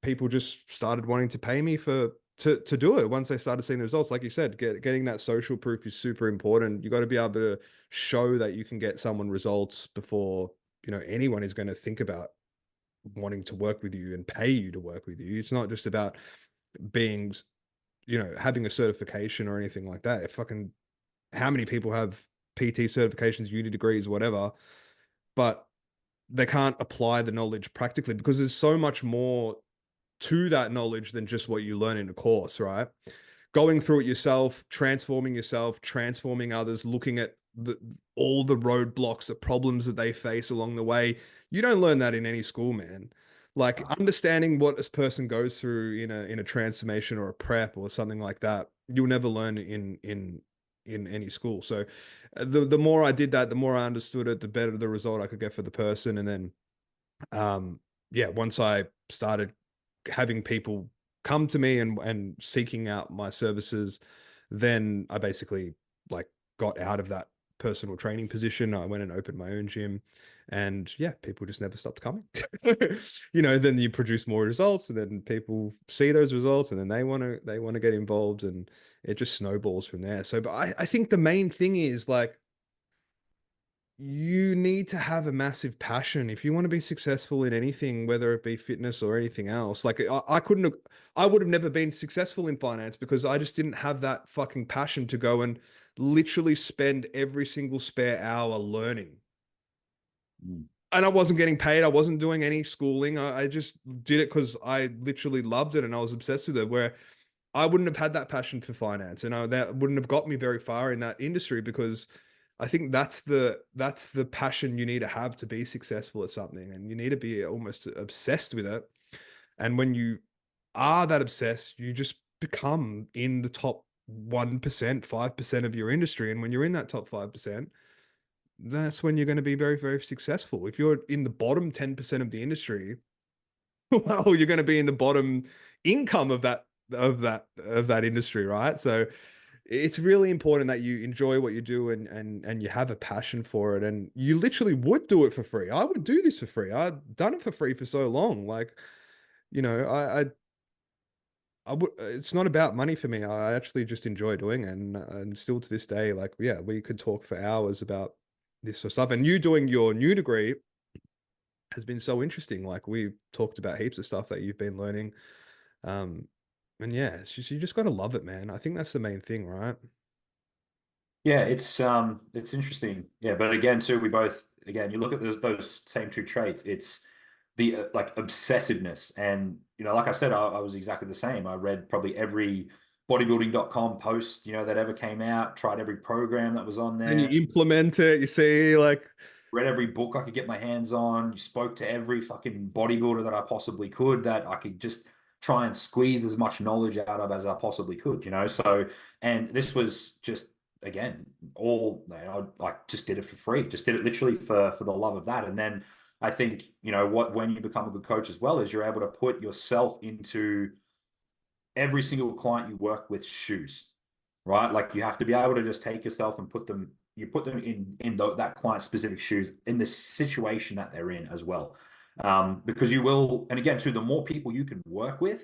people just started wanting to pay me to do it once they started seeing the results. Like you said, getting that social proof is super important. You got to be able to show that you can get someone results before, you know, anyone is going to think about wanting to work with you and pay you to work with you. It's not just about being, you know, having a certification or anything like that. If fucking how many people have PT certifications, uni degrees, whatever, but they can't apply the knowledge practically because there's so much more to that knowledge than just what you learn in a course, right? Going through it yourself, transforming others, looking at all the roadblocks, the problems that they face along the way. You don't learn that in any school, man. Like understanding what this person goes through in a transformation or a prep or something like that, you'll never learn in any school. So the more I did that, the more I understood it, the better the result I could get for the person. And then yeah, once I started having people come to me and seeking out my services, then I basically like got out of that personal training position. I went and opened my own gym, and yeah, people just never stopped coming. You know, then you produce more results, and then people see those results, and then they want to get involved, and it just snowballs from there. So, but I think the main thing is like you need to have a massive passion if you want to be successful in anything, whether it be fitness or anything else. Like I couldn't have, I would have never been successful in finance because I just didn't have that fucking passion to go and literally spend every single spare hour learning. Mm. And I wasn't getting paid. I wasn't doing any schooling. I just did it because I literally loved it and I was obsessed with it. Where I wouldn't have had that passion for finance, and that wouldn't have got me very far in that industry because I think that's the passion you need to have to be successful at something, and you need to be almost obsessed with it. And when you are that obsessed, you just become in the top 1%, 5% of your industry. And when you're in that top 5%, that's when you're going to be very, very successful. If you're in the bottom 10% of the industry, well, you're going to be in the bottom income of that industry, right? So it's really important that you enjoy what you do and you have a passion for it, and you literally would do it for free. I would do this for free. I've done it for free for so long. Like, you know, I would. It's not about money for me. I actually just enjoy doing it, and still to this day, like, yeah, we could talk for hours about this sort of stuff. And you doing your new degree has been so interesting. Like we talked about heaps of stuff that you've been learning. Um, and yeah, it's just you just got to love it, man. I think that's the main thing, right? Yeah, it's interesting. Yeah, but again, too, we both again, you look at those same two traits. It's the like obsessiveness, and like I said, I was exactly the same. I read probably every bodybuilding.com post that ever came out. Tried every program that was on Then you there. implement it. You see, like, Read every book I could get my hands on. You spoke to every fucking bodybuilder that I possibly could, that I could just try and squeeze as much knowledge out of as I possibly could. So, and this was just again all I just did it for free, just did it literally for the love of that. And then I think what when you become a good coach as well is you're able to put yourself into every single client you work with shoes, right? Like you have to be able to just take yourself and put them that client specific shoes in the situation that they're in as well. Because you will, and again, too, the more people you can work with,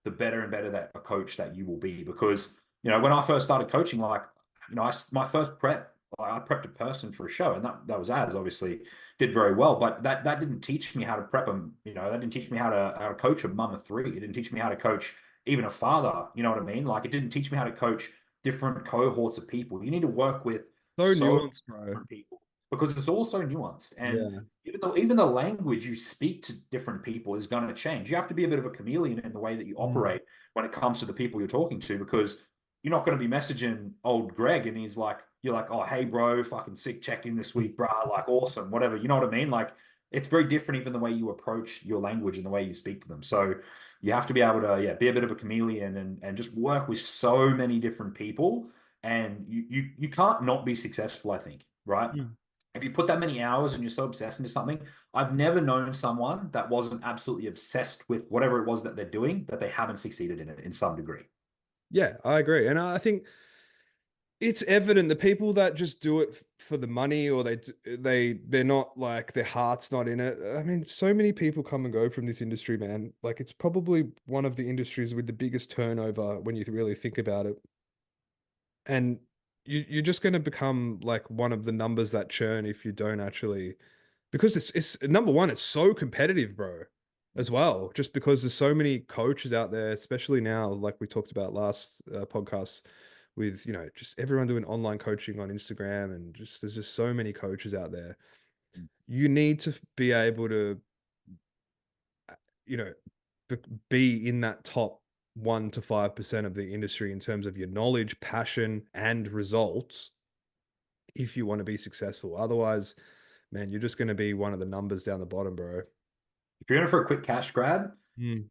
the better and better that a coach that you will be. Because when I first started coaching, like my first prep, I prepped a person for a show, and that was Az, obviously did very well, but that didn't teach me how to prep them. That didn't teach me how to coach a mum of three. It didn't teach me how to coach even a father. You know what I mean? Like it didn't teach me how to coach different cohorts of people. You need to work with so so nuanced, bro. different people because it's all so nuanced. And Yeah. even the language you speak to different people is going to change. You have to be a bit of a chameleon in the way that you Mm. operate when it comes to the people you're talking to, because you're not going to be messaging old Greg and you're like, oh, hey, bro, fucking sick check-in this week, brah, like awesome, whatever. You know what I mean? Like it's very different, even the way you approach your language and the way you speak to them. So you have to be able to, be a bit of a chameleon and just work with so many different people and you can't not be successful, I think, right? Mm. If you put that many hours and you're so obsessed into something, I've never known someone that wasn't absolutely obsessed with whatever it was that they're doing, that they haven't succeeded in it in some degree. Yeah, I agree. And I think it's evident the people that just do it for the money, or they're not, like, their heart's not in it. I mean, so many people come and go from this industry, man. Like, it's probably one of the industries with the biggest turnover when you really think about it. And you're just going to become like one of the numbers that churn if you don't actually, because it's number one, it's so competitive, bro, as well. Just because there's so many coaches out there, especially now, like we talked about last podcast, with, just everyone doing online coaching on Instagram, and just there's just so many coaches out there. You need to be able to, you know, be in that top 1 to 5% of the industry in terms of your knowledge, passion, and results if you want to be successful. Otherwise, man, you're just going to be one of the numbers down the bottom, bro. If you're in it for a quick cash grab, Mm.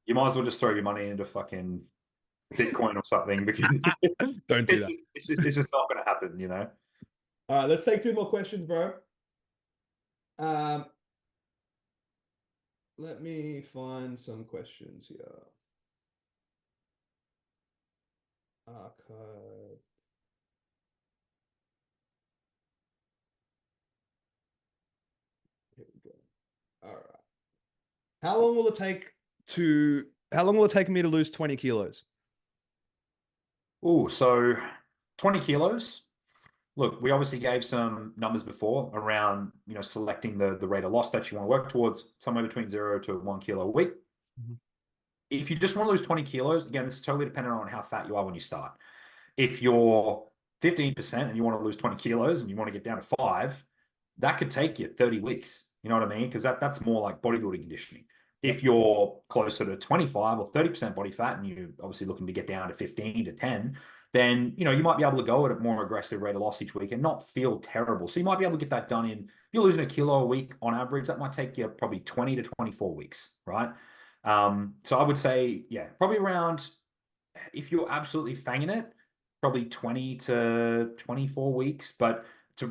you might as well just throw your money into fucking Bitcoin or something, because Don't do that. it's just not going to happen, you know? All right, let's take 2 more questions, bro. Let me find some questions here. Archive. Here we go. All right. How long will it take me to lose 20 kilos? Oh, so 20 kilos. Look, we obviously gave some numbers before around, selecting the rate of loss that you want to work towards, somewhere between 0 to 1 kilo a week. Mhm. If you just want to lose 20 kilos, again, this is totally dependent on how fat you are when you start. If you're 15% and you want to lose 20 kilos and you want to get down to 5, that could take you 30 weeks. You know what I mean? Because that's more like bodybuilding conditioning. If you're closer to 25 or 30% body fat and you're obviously looking to get down to 15 to 10, then you might be able to go at a more aggressive rate of loss each week and not feel terrible. So you might be able to get that done in, if you're losing a kilo a week on average, that might take you probably 20 to 24 weeks, right? So I would say, yeah, probably around, if you're absolutely fanging it, probably 20 to 24 weeks. But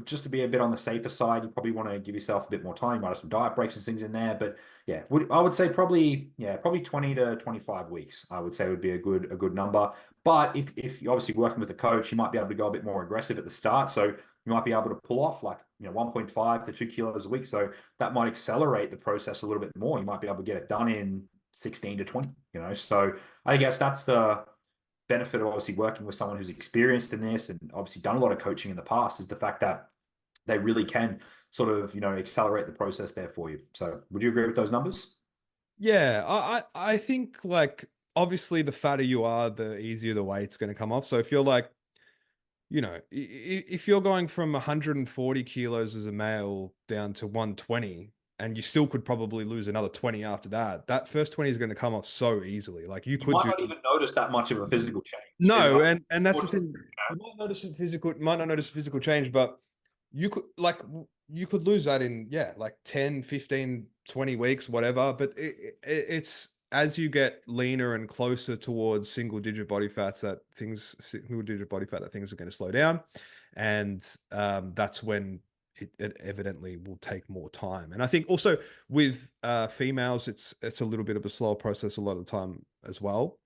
just to be a bit on the safer side, you probably want to give yourself a bit more time. You might have some diet breaks and things in there. But yeah, I would say probably 20 to 25 weeks, I would say would be a good number. But if you're obviously working with a coach, you might be able to go a bit more aggressive at the start. So you might be able to pull off like 1.5 to 2 kilos a week. So that might accelerate the process a little bit more. You might be able to get it done in 16 to 20, So I guess that's the benefit of obviously working with someone who's experienced in this and obviously done a lot of coaching in the past, is the fact that they really can sort of, accelerate the process there for you. So would you agree with those numbers? Yeah, I think, like, obviously the fatter you are, the easier the weight's going to come off. So if you're like, if you're going from 140 kilos as a male down to 120, and you still could probably lose another 20 after that, that first 20 is going to come off so easily. Like, you could might do. not even notice that much of a physical change. No, and that's the thing. You might not notice physical change, but you could lose that in, like 10, 15, 20 weeks, whatever. But it's as you get leaner and closer towards single digit body fat that things are going to slow down. And that's when it evidently will take more time. And I think also with females, it's a little bit of a slower process a lot of the time as well.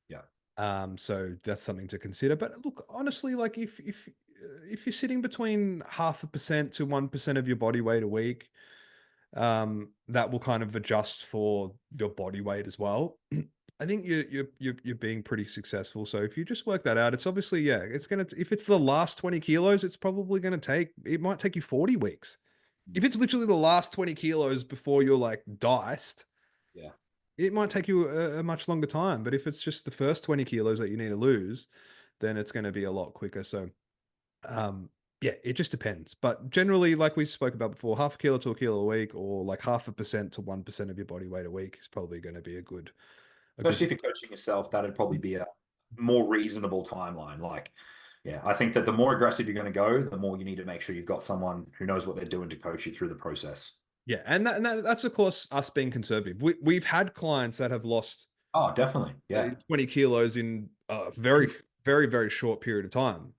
Yeah. So that's something to consider. But look, honestly, like, if you're sitting between 0.5% to 1% of your body weight a week, that will kind of adjust for your body weight as well. I think you're being pretty successful. So if you just work that out, it's obviously, if it's the last 20 kilos, it might take you 40 weeks. If it's literally the last 20 kilos before you're like diced, Yeah. it might take you a much longer time. But if it's just the first 20 kilos that you need to lose, then it's going to be a lot quicker. So, it just depends. But generally, like we spoke about before, 0.5 kilo to a kilo a week, or like 0.5% to 1% of your body weight a week is probably going to be a good. Especially if you're coaching yourself, that'd probably be a more reasonable timeline. Like, yeah, I think that the more aggressive you're going to go, the more you need to make sure you've got someone who knows what they're doing to coach you through the process. Yeah, and that's of course us being conservative. We've had clients that have lost Oh, definitely. Yeah. 20 kilos in very very, very short period of time.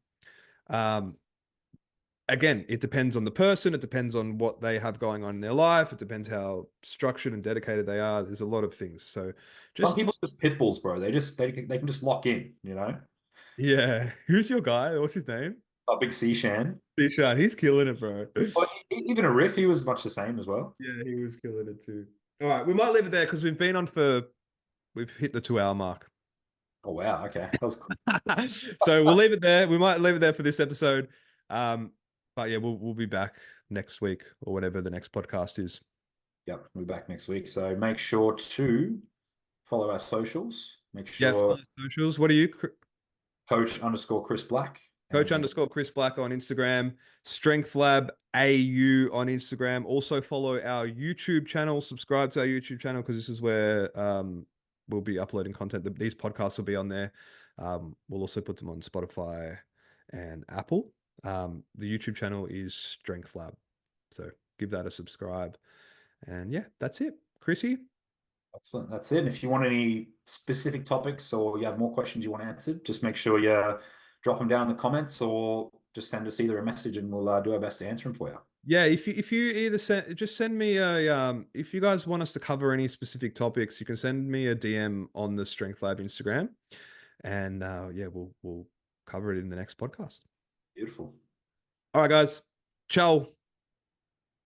Again, it depends on the person. It depends on what they have going on in their life. It depends how structured and dedicated they are. There's a lot of things. So Some just, people are just pit bulls, bro. They can just lock in, you know. yeah. Who's your guy? What's his name? A big sea shan. Sean. He's killing it, bro. But even a riff, he was much the same as well. Yeah, he was killing it too. All right, we might leave it there because we've hit the 2 hour mark. Oh wow, okay, that was cool. So we'll leave it there. We might leave it there for this episode. But yeah, we'll be back next week or whatever the next podcast is. Yep, we'll be back next week. So make sure to follow our socials. Make Yeah, sure follow socials. What are you? Coach_Chris Black. Coach_Chris Black on Instagram, StrengthLab AU on Instagram. Also follow our YouTube channel, subscribe to our YouTube channel because this is where we'll be uploading content. These podcasts will be on there. We'll also put them on Spotify and Apple. The YouTube channel is StrengthLab. So give that a subscribe. And yeah, that's it. Chrissy? Excellent. That's it. And if you want any specific topics or you have more questions you want answered, just make sure you drop them down in the comments or just send us either a message and we'll do our best to answer them for you. Yeah, if you either send me a if you guys want us to cover any specific topics, you can send me a DM on the StrengthLab Instagram, and yeah, we'll cover it in the next podcast. Beautiful. All right, guys. Ciao.